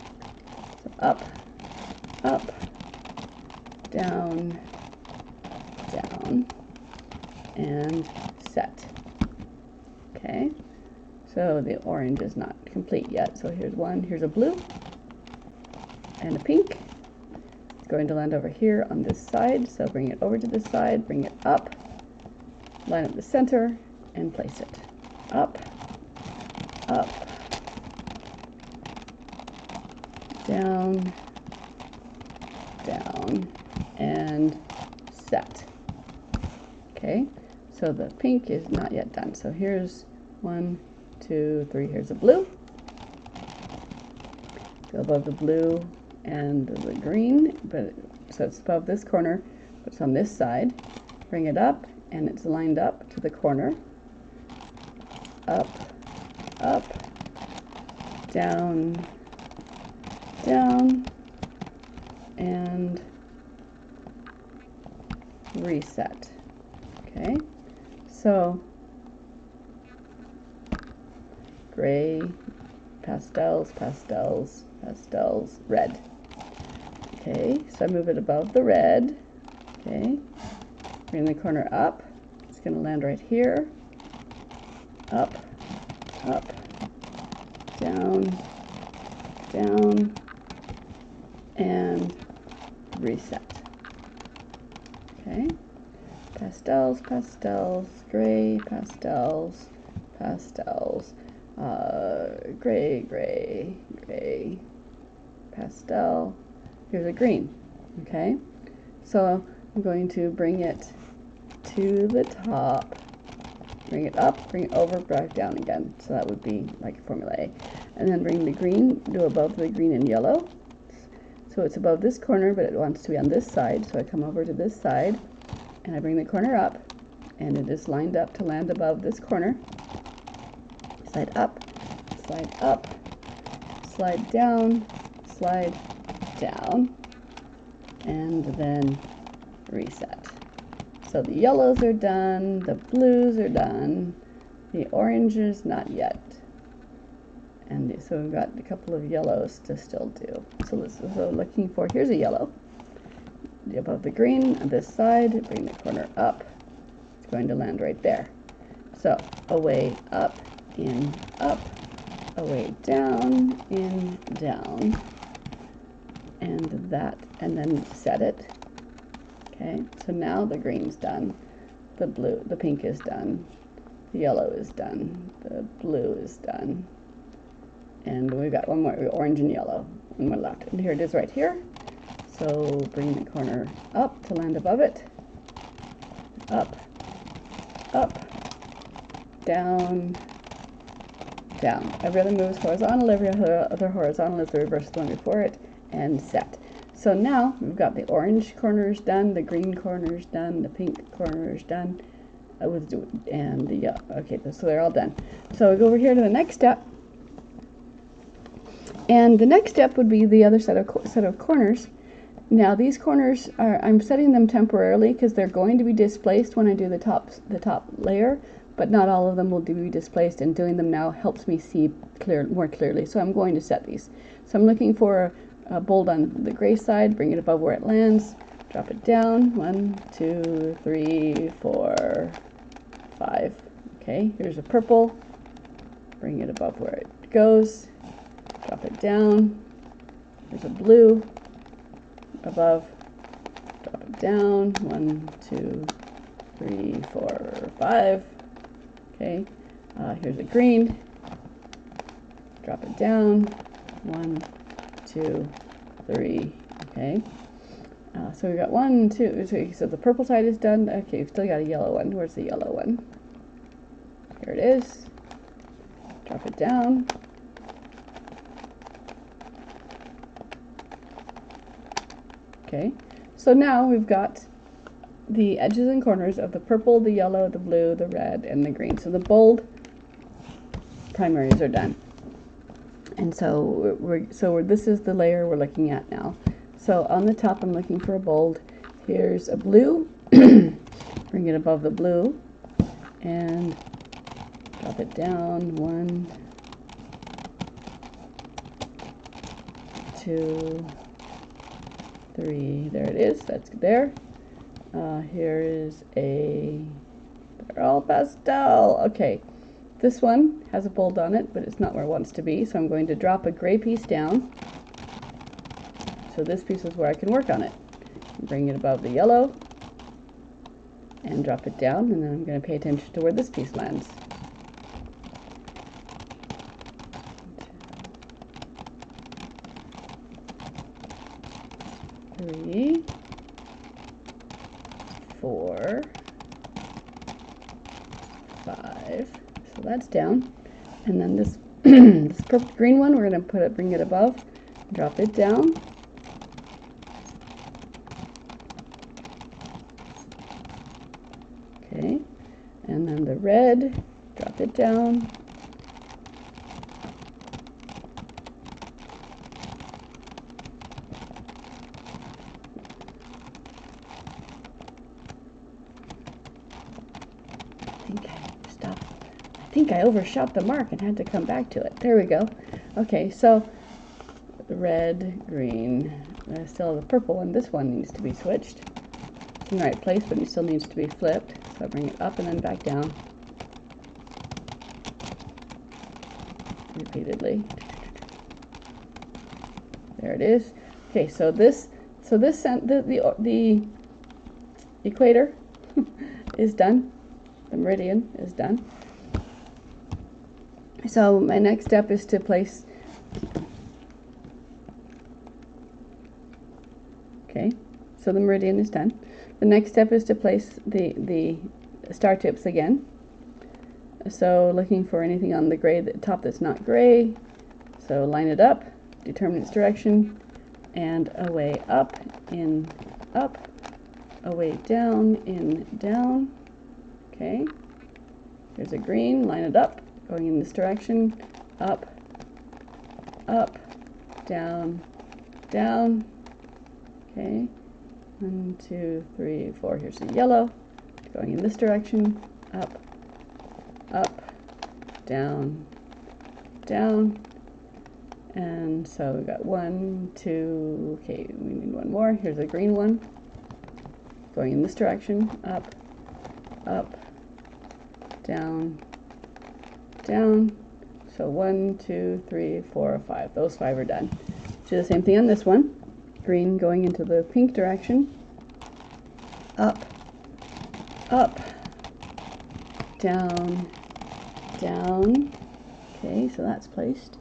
So up, up, down, down, and set. Okay, so the orange is not complete yet. So here's one, here's a blue and a pink. It's going to land over here on this side, so bring it over to this side, bring it up, line up the center, and place it. Up, up, down, down, and set. Okay, so the pink is not yet done. So here's 1, 2, 3, here's a blue. Go above the blue and the green, but so it's above this corner, but it's on this side. Bring it up, and it's lined up to the corner. Up, up, down, down, and reset. Okay, so gray, pastels, pastels, pastels, red. Okay, so I move it above the red. Okay, bring the corner up. It's going to land right here. up, up, down, down, and reset. Okay, pastels, pastels, gray, pastels, pastels, gray, gray, gray, pastel. Here's a green. Okay, so I'm going to bring it to the top, bring it up, bring it over, back down again. So that would be like Formula A. And then bring the green, do above the green and yellow. So it's above this corner, but it wants to be on this side. So I come over to this side, and I bring the corner up, and it is lined up to land above this corner. Slide up, slide down, and then reset. So the yellows are done, the blues are done, the oranges not yet. And so we've got a couple of yellows to still do. So looking for, here's a yellow. Above the green on this side, bring the corner up. It's going to land right there. So away, up, in, up, away, down, in, down. And that, and then set it. Okay, so now the green's done. The blue, the pink is done. The yellow is done. The blue is done. And we've got one more, orange and yellow, one more left. And here it is right here. So bring the corner up to land above it. Up, up, down, down. Every other move is horizontal, every other horizontal is the reverse of the one before it, and set. So now we've got the orange corners done, the green corners done, the pink corners done, and the yellow. Okay, so they're all done. So we go over here to the next step. And the next step would be the other set of corners. Now these corners are, I'm setting them temporarily because they're going to be displaced when I do the top layer, but not all of them will be displaced, and doing them now helps me see more clearly. So I'm going to set these. So I'm looking for a bold on the gray side, bring it above where it lands, drop it down, 1, 2, 3, 4, 5. Okay, here's a purple, bring it above where it goes, drop it down. There's a blue above, drop it down, 1, 2, 3, 4, 5. Okay, here's a green, drop it down, 1, 2, 3. Okay, so we've got 1, 2, 3. So the purple side is done. Okay, we've still got a yellow one. Where's the yellow one? Here it is. Drop it down. Okay, so now we've got the edges and corners of the purple, the yellow, the blue, the red, and the green. So the bold primaries are done. And so this is the layer we're looking at now. So on the top, I'm looking for a bold. Here's a blue. Bring it above the blue and drop it down. 1, 2, 3. There it is. That's there. Here is they're all pastel. Okay. This one has a bold on it, but it's not where it wants to be, so I'm going to drop a gray piece down. So this piece is where I can work on it. Bring it above the yellow and drop it down, and then I'm going to pay attention to where this piece lands. 3, 4, 5. So that's down. And then this this purple green one, we're going to bring it above, drop it down. Okay. And then the red, drop it down. I think I overshot the mark and had to come back to it. There we go. Okay, so the red, green, I still have the purple, and this one needs to be switched. It's in the right place, but it still needs to be flipped. So I bring it up and then back down. repeatedly. There it is. Okay, so the equator is done. The meridian is done. So my next step is to place, okay, so the meridian is done. The next step is to place the star tips again. So looking for anything on the gray top that's not gray. So line it up, determine its direction, and away up, in, up, away down, in, down. Okay, here's a green, line it up, going in this direction, up, up, down, down. Okay, 1, 2, 3, 4. Here's a yellow, going in this direction, up, up, down, down. And so we've got 1, 2, okay, we need one more. Here's a green one, going in this direction, up, up, down, down. So 1, 2, 3, 4, 5. Those 5 are done. Do the same thing on this one. Green going into the pink direction, up, up, down, down. Okay, so that's placed.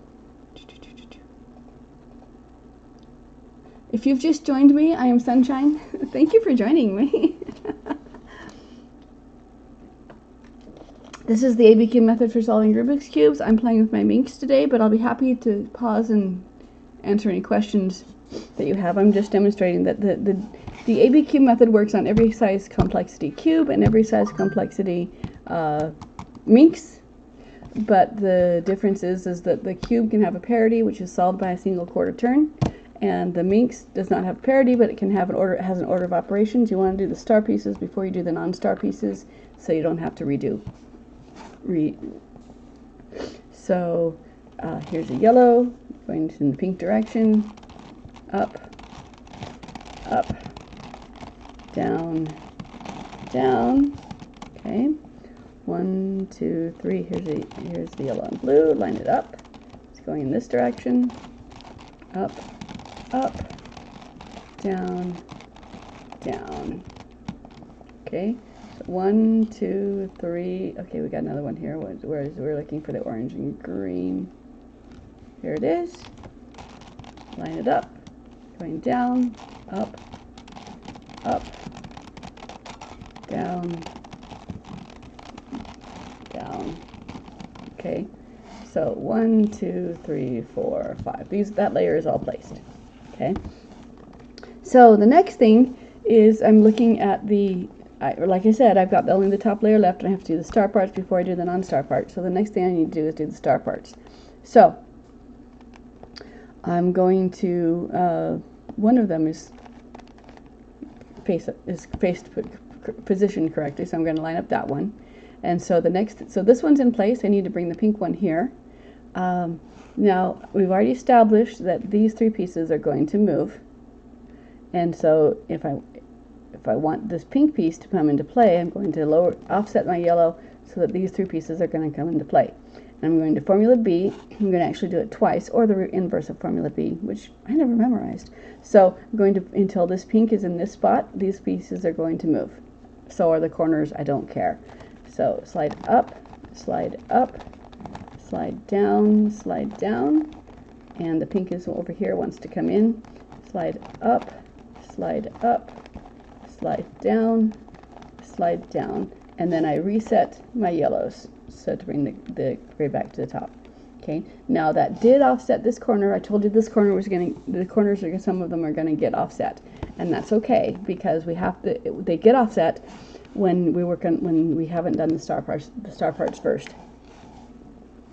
If you've just joined me, I am Sunshine. Thank you for joining me. This is the ABCube method for solving Rubik's Cubes. I'm playing with my minks today, but I'll be happy to pause and answer any questions that you have. I'm just demonstrating that the ABCube method works on every size complexity cube and every size complexity minks. But the difference is that the cube can have a parity, which is solved by a single quarter turn. And the minks does not have parity, but it can have an order. It has an order of operations. You want to do the star pieces before you do the non-star pieces, so you don't have to redo. So here's a yellow going in the pink direction, up, up, down, down. Okay, 1, 2, 3. Here's the yellow and blue. Line it up. It's going in this direction, up, up, down, down. Okay, so 1, 2, 3. Okay, we got another one here. We're looking for the orange and green. Here it is. Line it up, going down, up, up, down, down. Okay, so 1, 2, 3, 4, 5. That layer is all placed. Okay, so the next thing is I'm looking at like I said, I've got only the top layer left, and I have to do the star parts before I do the non-star parts. So the next thing I need to do is do the star parts. So I'm going to, one of them is positioned correctly, so I'm going to line up that one. And so so this one's in place. I need to bring the pink one here. Now, we've already established that these 3 pieces are going to move. And so if I want this pink piece to come into play, I'm going to offset my yellow so that these 3 pieces are going to come into play. And I'm going to Formula B. I'm going to actually do it twice, or the inverse of Formula B, which I never memorized. So I'm going to, until this pink is in this spot, these pieces are going to move. So are the corners. I don't care. So slide up, slide down, and the pink is over here, wants to come in. Slide up, slide down, and then I reset my yellows, so to bring the gray back to the top. Okay, now that did offset this corner. I told you this corner was the corners are, some of them are going to get offset, and that's okay, because they get offset when we haven't done the star parts first.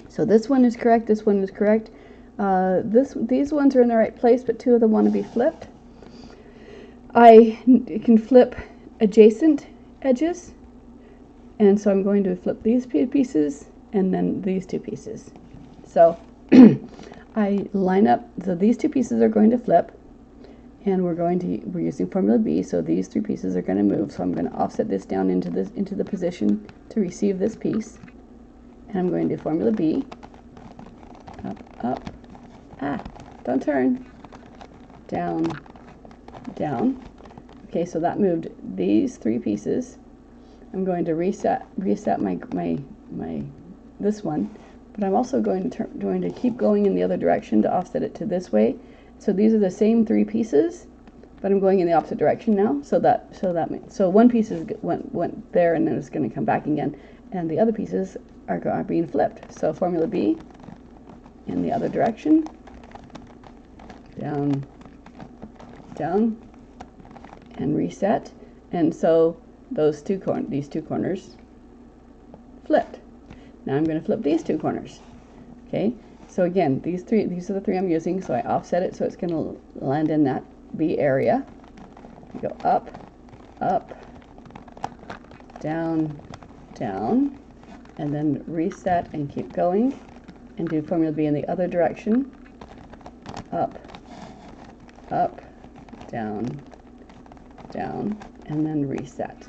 So this one is correct, this one is correct. These ones are in the right place, but 2 of them want to be flipped. I can flip adjacent edges, and so I'm going to flip these pieces and then these 2 pieces. So I line up, so these 2 pieces are going to flip, and we're using Formula B, so these 3 pieces are going to move. So I'm going to offset this down into the position to receive this piece, and I'm going to do Formula B. up. Ah, don't turn. Down, down. Okay, so that moved these 3 pieces. I'm going to reset my this one, but I'm also going to keep going in the other direction to offset it to this way. So these are the same 3 pieces, but I'm going in the opposite direction now. So one piece went there, and then it's going to come back again, and the other pieces are being flipped. So formula B in the other direction, down, down, and reset. And so these two corners flipped. Now I'm going to flip these 2 corners. Okay, so again, these are the 3 I'm using, so I offset it so it's going to land in that B area. You go up, up, down, down, and then reset and keep going, and do formula B in the other direction. Up, up, down, down, and then reset.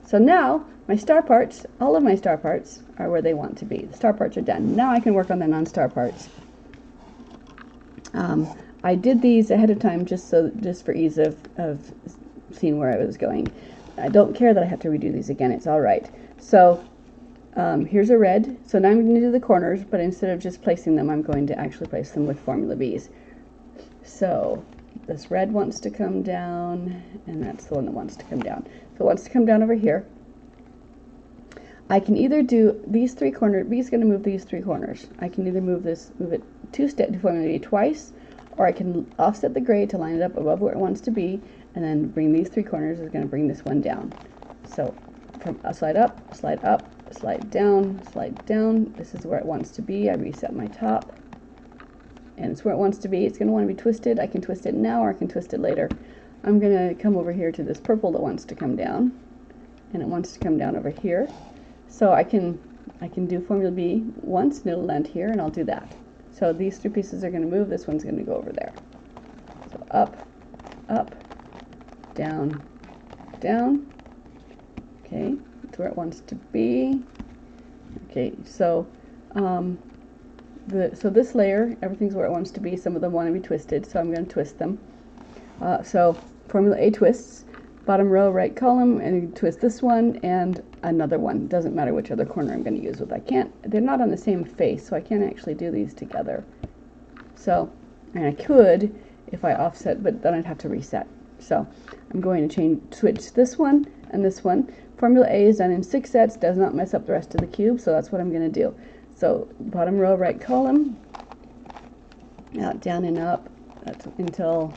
So now my star parts, all of my star parts are where they want to be. The star parts are done. Now I can work on the non-star parts. I did these ahead of time just for ease of seeing where I was going. I don't care that I have to redo these again. It's all right. So here's a red. So now I'm going to do the corners, but instead of just placing them, I'm going to actually place them with formula B's. So this red wants to come down, and that's the one that wants to come down. So it wants to come down over here. I can either do these 3 corners. B is going to move these 3 corners. I can either move it 2 step to formula B twice, or I can offset the gray to line it up above where it wants to be, and then bring these 3 corners. Is going to bring this one down. So from a slide up, slide down, slide down. This is where it wants to be. I reset my top, and it's where it wants to be. It's going to want to be twisted. I can twist it now, or I can twist it later. I'm going to come over here to this purple that wants to come down, and it wants to come down over here. So I can do formula B once, and it'll land here, and I'll do that. So these 3 pieces are going to move. This one's going to go over there. So up, up, down, down. Okay, that's where it wants to be. Okay, so so this layer, everything's where it wants to be. Some of them want to be twisted, so I'm going to twist them. So formula A twists, bottom row, right column, and you twist this one and another one. Doesn't matter which other corner I'm going to use with. They're not on the same face, so I can't actually do these together. So, and I could if I offset, but then I'd have to reset. So I'm going to switch this one and this one. Formula A is done in 6 sets, does not mess up the rest of the cube, so that's what I'm going to do. So bottom row, right column, out, down, and up. That's until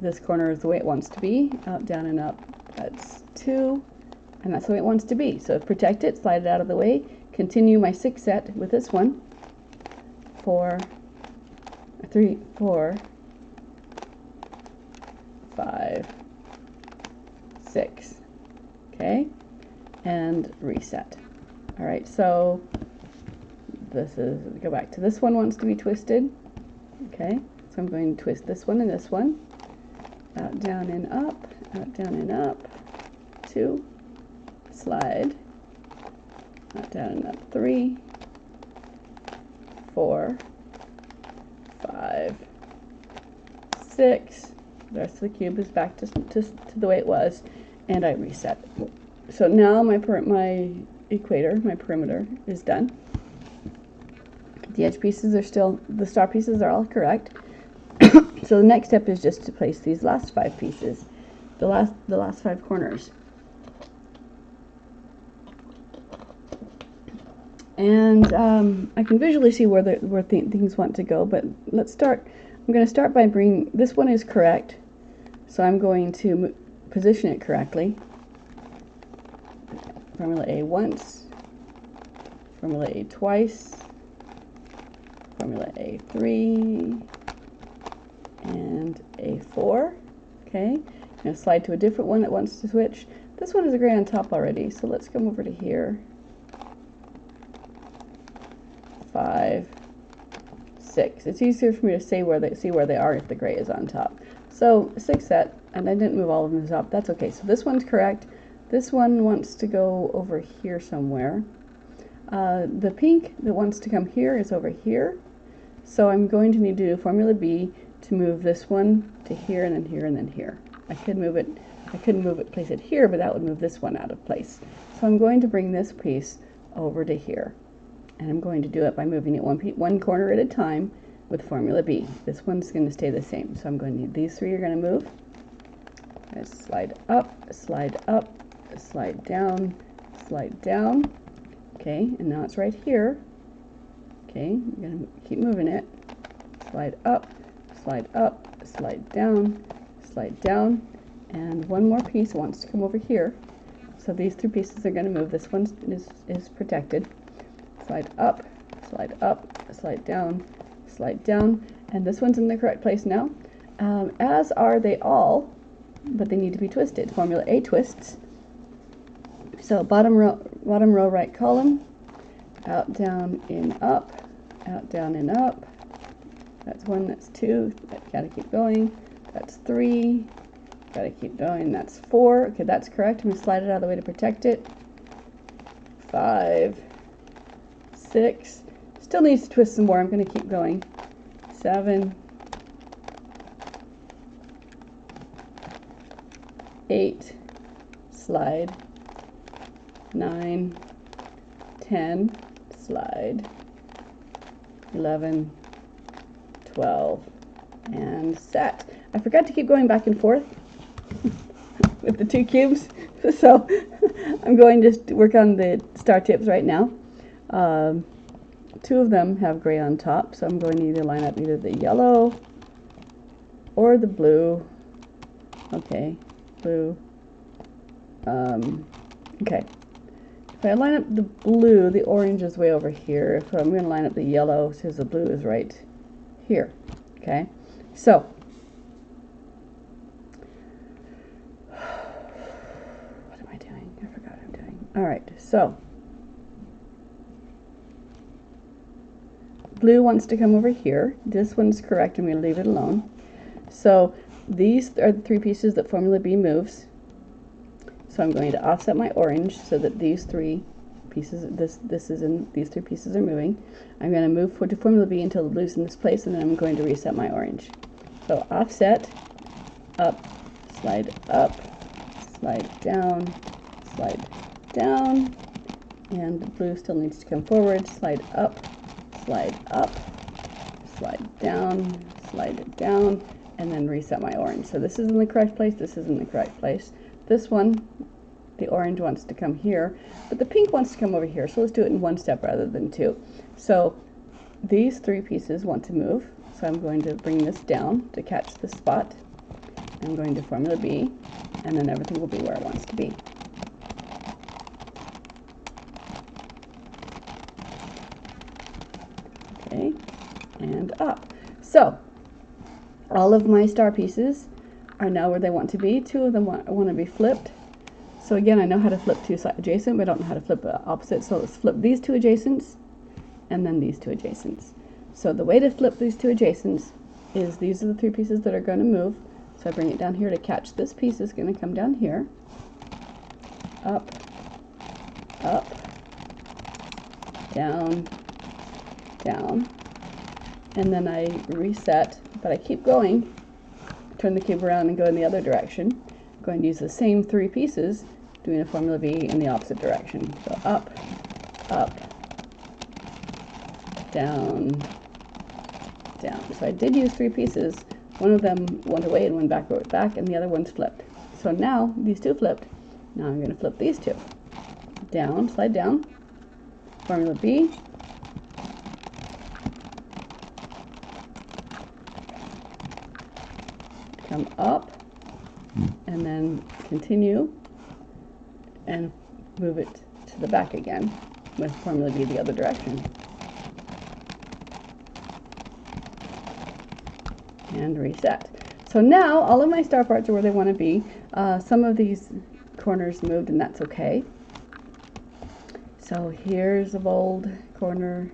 this corner is the way it wants to be. Out, down, and up. That's 2, and that's the way it wants to be. So protect it, slide it out of the way. Continue my 6 set with this one. 3, 4, 5, 6. Okay, and reset. All right, so this is, go back to this one wants to be twisted. Okay, so I'm going to twist this one and this one. Out, down, and up. Out, down, and up. 2. Slide. Out, down, and up. 3. 4. 5. 6. The rest of the cube is back to the way it was, and I reset. So now my equator, my perimeter, is done. The edge pieces are still, the star pieces are all correct. So the next step is just to place these last 5 pieces, the last 5 corners. And I can visually see where things want to go, but let's start. I'm going to start by bringing, this one is correct, so I'm going to position it correctly. Formula A once, formula A twice, formula A3, and A4. Okay, I'm going to slide to a different one that wants to switch. This one is a gray on top already, so let's come over to here. 5, 6. It's easier for me to see where they are if the gray is on top. So 6 set, and I didn't move all of them up. That's okay. So this one's correct. This one wants to go over here somewhere. The pink that wants to come here is over here. So I'm going to need to do Formula B to move this one to here and then here and then here. I couldn't move it, place it here, but that would move this one out of place. So I'm going to bring this piece over to here. And I'm going to do it by moving it one corner at a time with Formula B. This one's going to stay the same. So I'm going to need these three are going to move. Slide up, slide up, slide down, slide down. Okay, and now it's right here. Okay, I'm going to keep moving it. Slide up, slide up, slide down, and one more piece wants to come over here. So these two pieces are going to move. This one is protected. Slide up, slide down, and this one's in the correct place now, as are they all, but they need to be twisted. Formula A twists. So bottom row, right column, out, down, in, up, out, down, in, up. That's 1, that's 2, gotta keep going. That's 3, gotta keep going. That's 4, okay, that's correct. I'm gonna slide it out of the way to protect it. 5, 6, still needs to twist some more. I'm gonna keep going. 7, 8, slide. 9, 10, slide. 11, 12, and set. I forgot to keep going back and forth with the two cubes, so I'm going to just work on the star tips right now. Two of them have gray on top, so I'm going to either line up either the yellow or the blue. Okay, blue. Okay. If I line up the blue, the orange is way over here. If I'm going to line up the yellow, since the blue is right here. Okay, so what am I doing? I forgot what I'm doing. All right, so blue wants to come over here. This one's correct, and we leave it alone. So these are the three pieces that Formula B moves. So I'm going to offset my orange so that these three pieces, these three pieces are moving. I'm going to move to Formula B until the blue's in this place, and then I'm going to reset my orange. So offset, up, slide, down, and the blue still needs to come forward. Slide up, slide down, and then reset my orange. So this is in the correct place, this is in the correct place. This one, the orange wants to come here, but the pink wants to come over here, so let's do it in one step rather than two. So these three pieces want to move, so I'm going to bring this down to catch this spot. I'm going to Formula B, and then everything will be where it wants to be. Okay, and up. So all of my star pieces are now where they want to be. Two of them want to be flipped. So again, I know how to flip two adjacent, but I don't know how to flip opposite. So let's flip these two adjacents and then these two adjacents. So the way to flip these two adjacents is these are the three pieces that are going to move. So I bring it down here to catch this piece is going to come down here. Up, down, and then I reset, but I keep going. Turn the cube around and go in the other direction. I'm going to use the same three pieces, doing a Formula B in the opposite direction. So up, down. So I did use three pieces. One of them went away and went back, and the other one's flipped. So now these two flipped. Now I'm going to flip these two. Down, slide down. Formula B. Come up, and then continue and move it to the back again with Formula B the other direction. And reset. So now all of my star parts are where they want to be. Some of these corners moved, and that's okay. So here's a bold corner.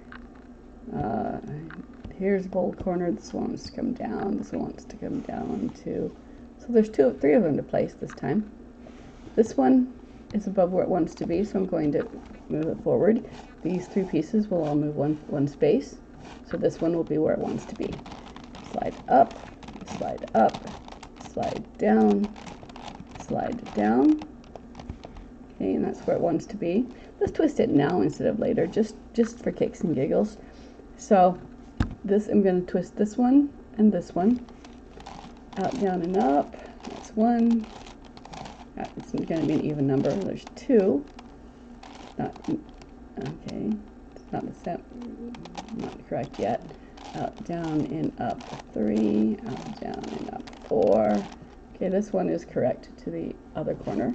Here's a bold corner. This one wants to come down. This one wants to come down too. So there's three of them to place this time. This one is above where it wants to be, so I'm going to move it forward. These three pieces will all move one space. So this one will be where it wants to be. Slide up, slide up, slide down, slide down. Okay, and that's where it wants to be. Let's twist it now instead of later, just for kicks and giggles. So this, I'm going to twist this one and this one. Out, down, and up. That's one. It's going to be an even number. There's two. Okay. It's not the same. Not correct yet. Out, down, and up. 3. Out, down, and up. 4. Okay, this one is correct to the other corner.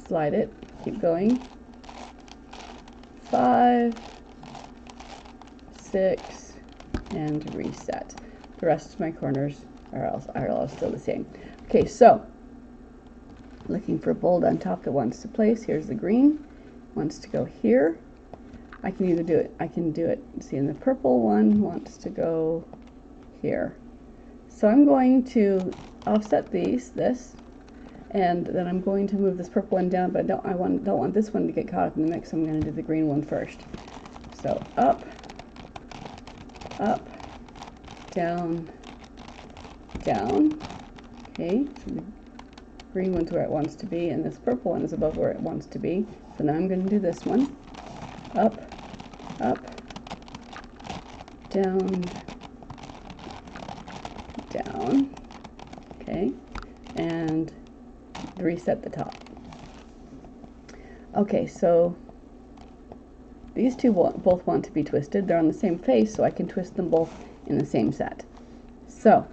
Slide it. Keep going. 5, 6, and reset. The rest of my corners are all still the same. Okay, so looking for bold on top that wants to place. Here's the green. Wants to go here. I can either do it, see, and the purple one wants to go here. So I'm going to offset this, and then I'm going to move this purple one down, but I don't want this one to get caught up in the mix, so I'm going to do the green one first. So up, up, down, down. Okay, so the green one's where it wants to be, and this purple one is above where it wants to be. So now I'm going to do this one. Up, up, down, down. Okay, and reset the top. Okay, so these two both want to be twisted. They're on the same face, so I can twist them both in the same set. So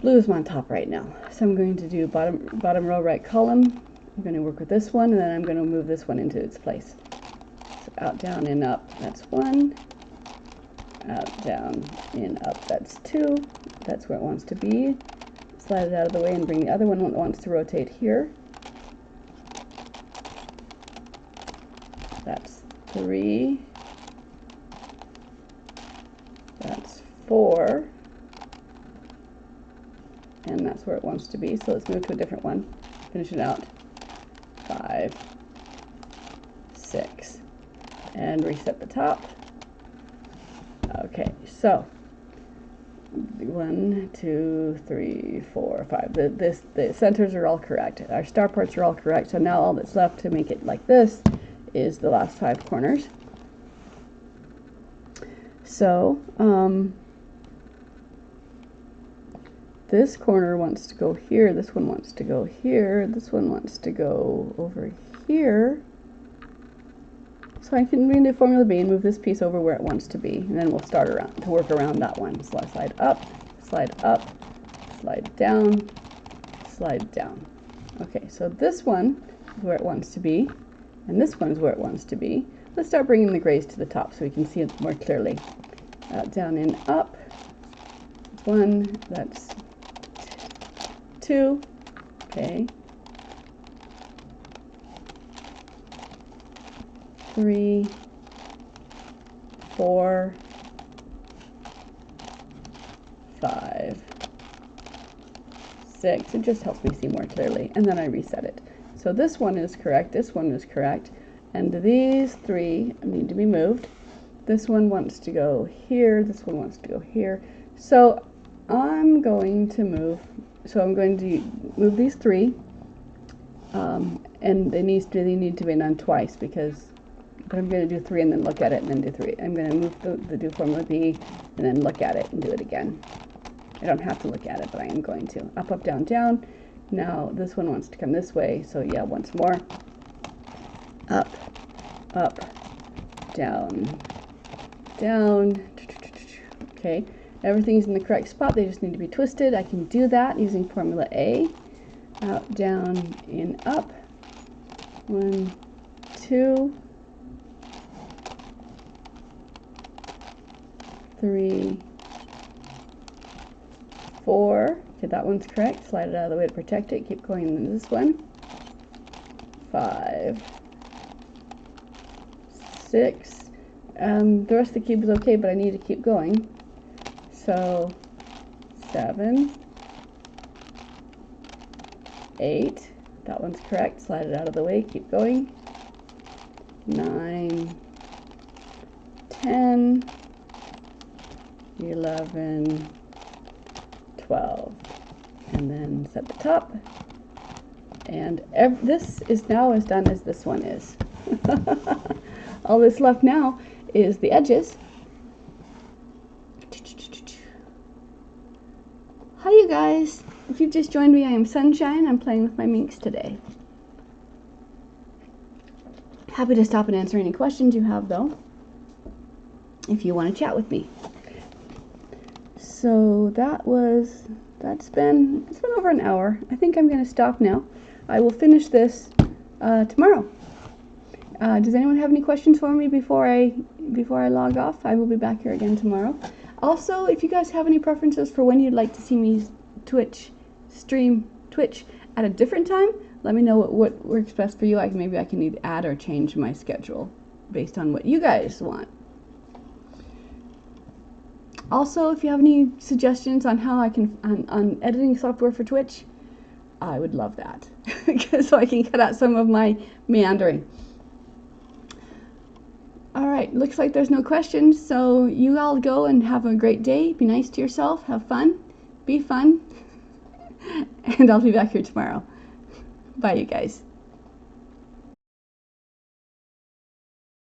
blue is on top right now, so I'm going to do bottom row right column. I'm going to work with this one, and then I'm going to move this one into its place. So out, down, and up, that's 1. Out, down, and up, that's 2. That's where it wants to be. Slide it out of the way and bring the other one that wants to rotate here. That's 3. That's 4. And that's where it wants to be. So let's move to a different one. Finish it out. 5, 6, and reset the top. Okay, so 1, 2, 3, 4, 5. The centers are all correct. Our star parts are all correct. So now all that's left to make it like this is the last 5 corners. So this corner wants to go here, this one wants to go here, this one wants to go over here. So I can do Formula B and move this piece over where it wants to be, and then we'll start to work around that one. So I slide up, slide down, slide down. Okay, so this one is where it wants to be, and this one is where it wants to be. Let's start bringing the grays to the top so we can see it more clearly. Down and up. 1, that's 2, okay. 3, 4, 5, 6. It just helps me see more clearly, and then I reset it. So this one is correct, this one is correct, and these 3 need to be moved. This one wants to go here, this one wants to go here. So I'm going to move these 3, and they need to be done twice, but I'm going to do 3 and then look at it and then do 3. I'm going to move do Formula B and then look at it and do it again. I don't have to look at it, but I am going to. Up, up, down, down. Now this one wants to come this way, so yeah, once more. Up, up, down, down. Okay, everything's in the correct spot. They just need to be twisted. I can do that using Formula A. Out, down, in, up. 1, 2, 3, 4. Okay, that one's correct. Slide it out of the way to protect it. Keep going into this one. 5, 6. The rest of the cube is okay, but I need to keep going. So 7, 8. That one's correct. Slide it out of the way. Keep going. 9, 10, 11, 12. And then set the top. And this is now as done as this one is. All that's left now is the edges. Hi you guys! If you've just joined me, I am Sunshine. I'm playing with my minks today. Happy to stop and answer any questions you have though, if you want to chat with me. So it's been over an hour. I think I'm going to stop now. I will finish this tomorrow. Does anyone have any questions for me before I log off? I will be back here again tomorrow. Also, if you guys have any preferences for when you'd like to see me stream Twitch at a different time, let me know what works best for you. Maybe I can either add or change my schedule based on what you guys want. Also, if you have any suggestions on how I can on editing software for Twitch, I would love that, so I can cut out some of my meandering. All right, looks like there's no questions, so you all go and have a great day. Be nice to yourself, have fun, be fun, and I'll be back here tomorrow. Bye, you guys.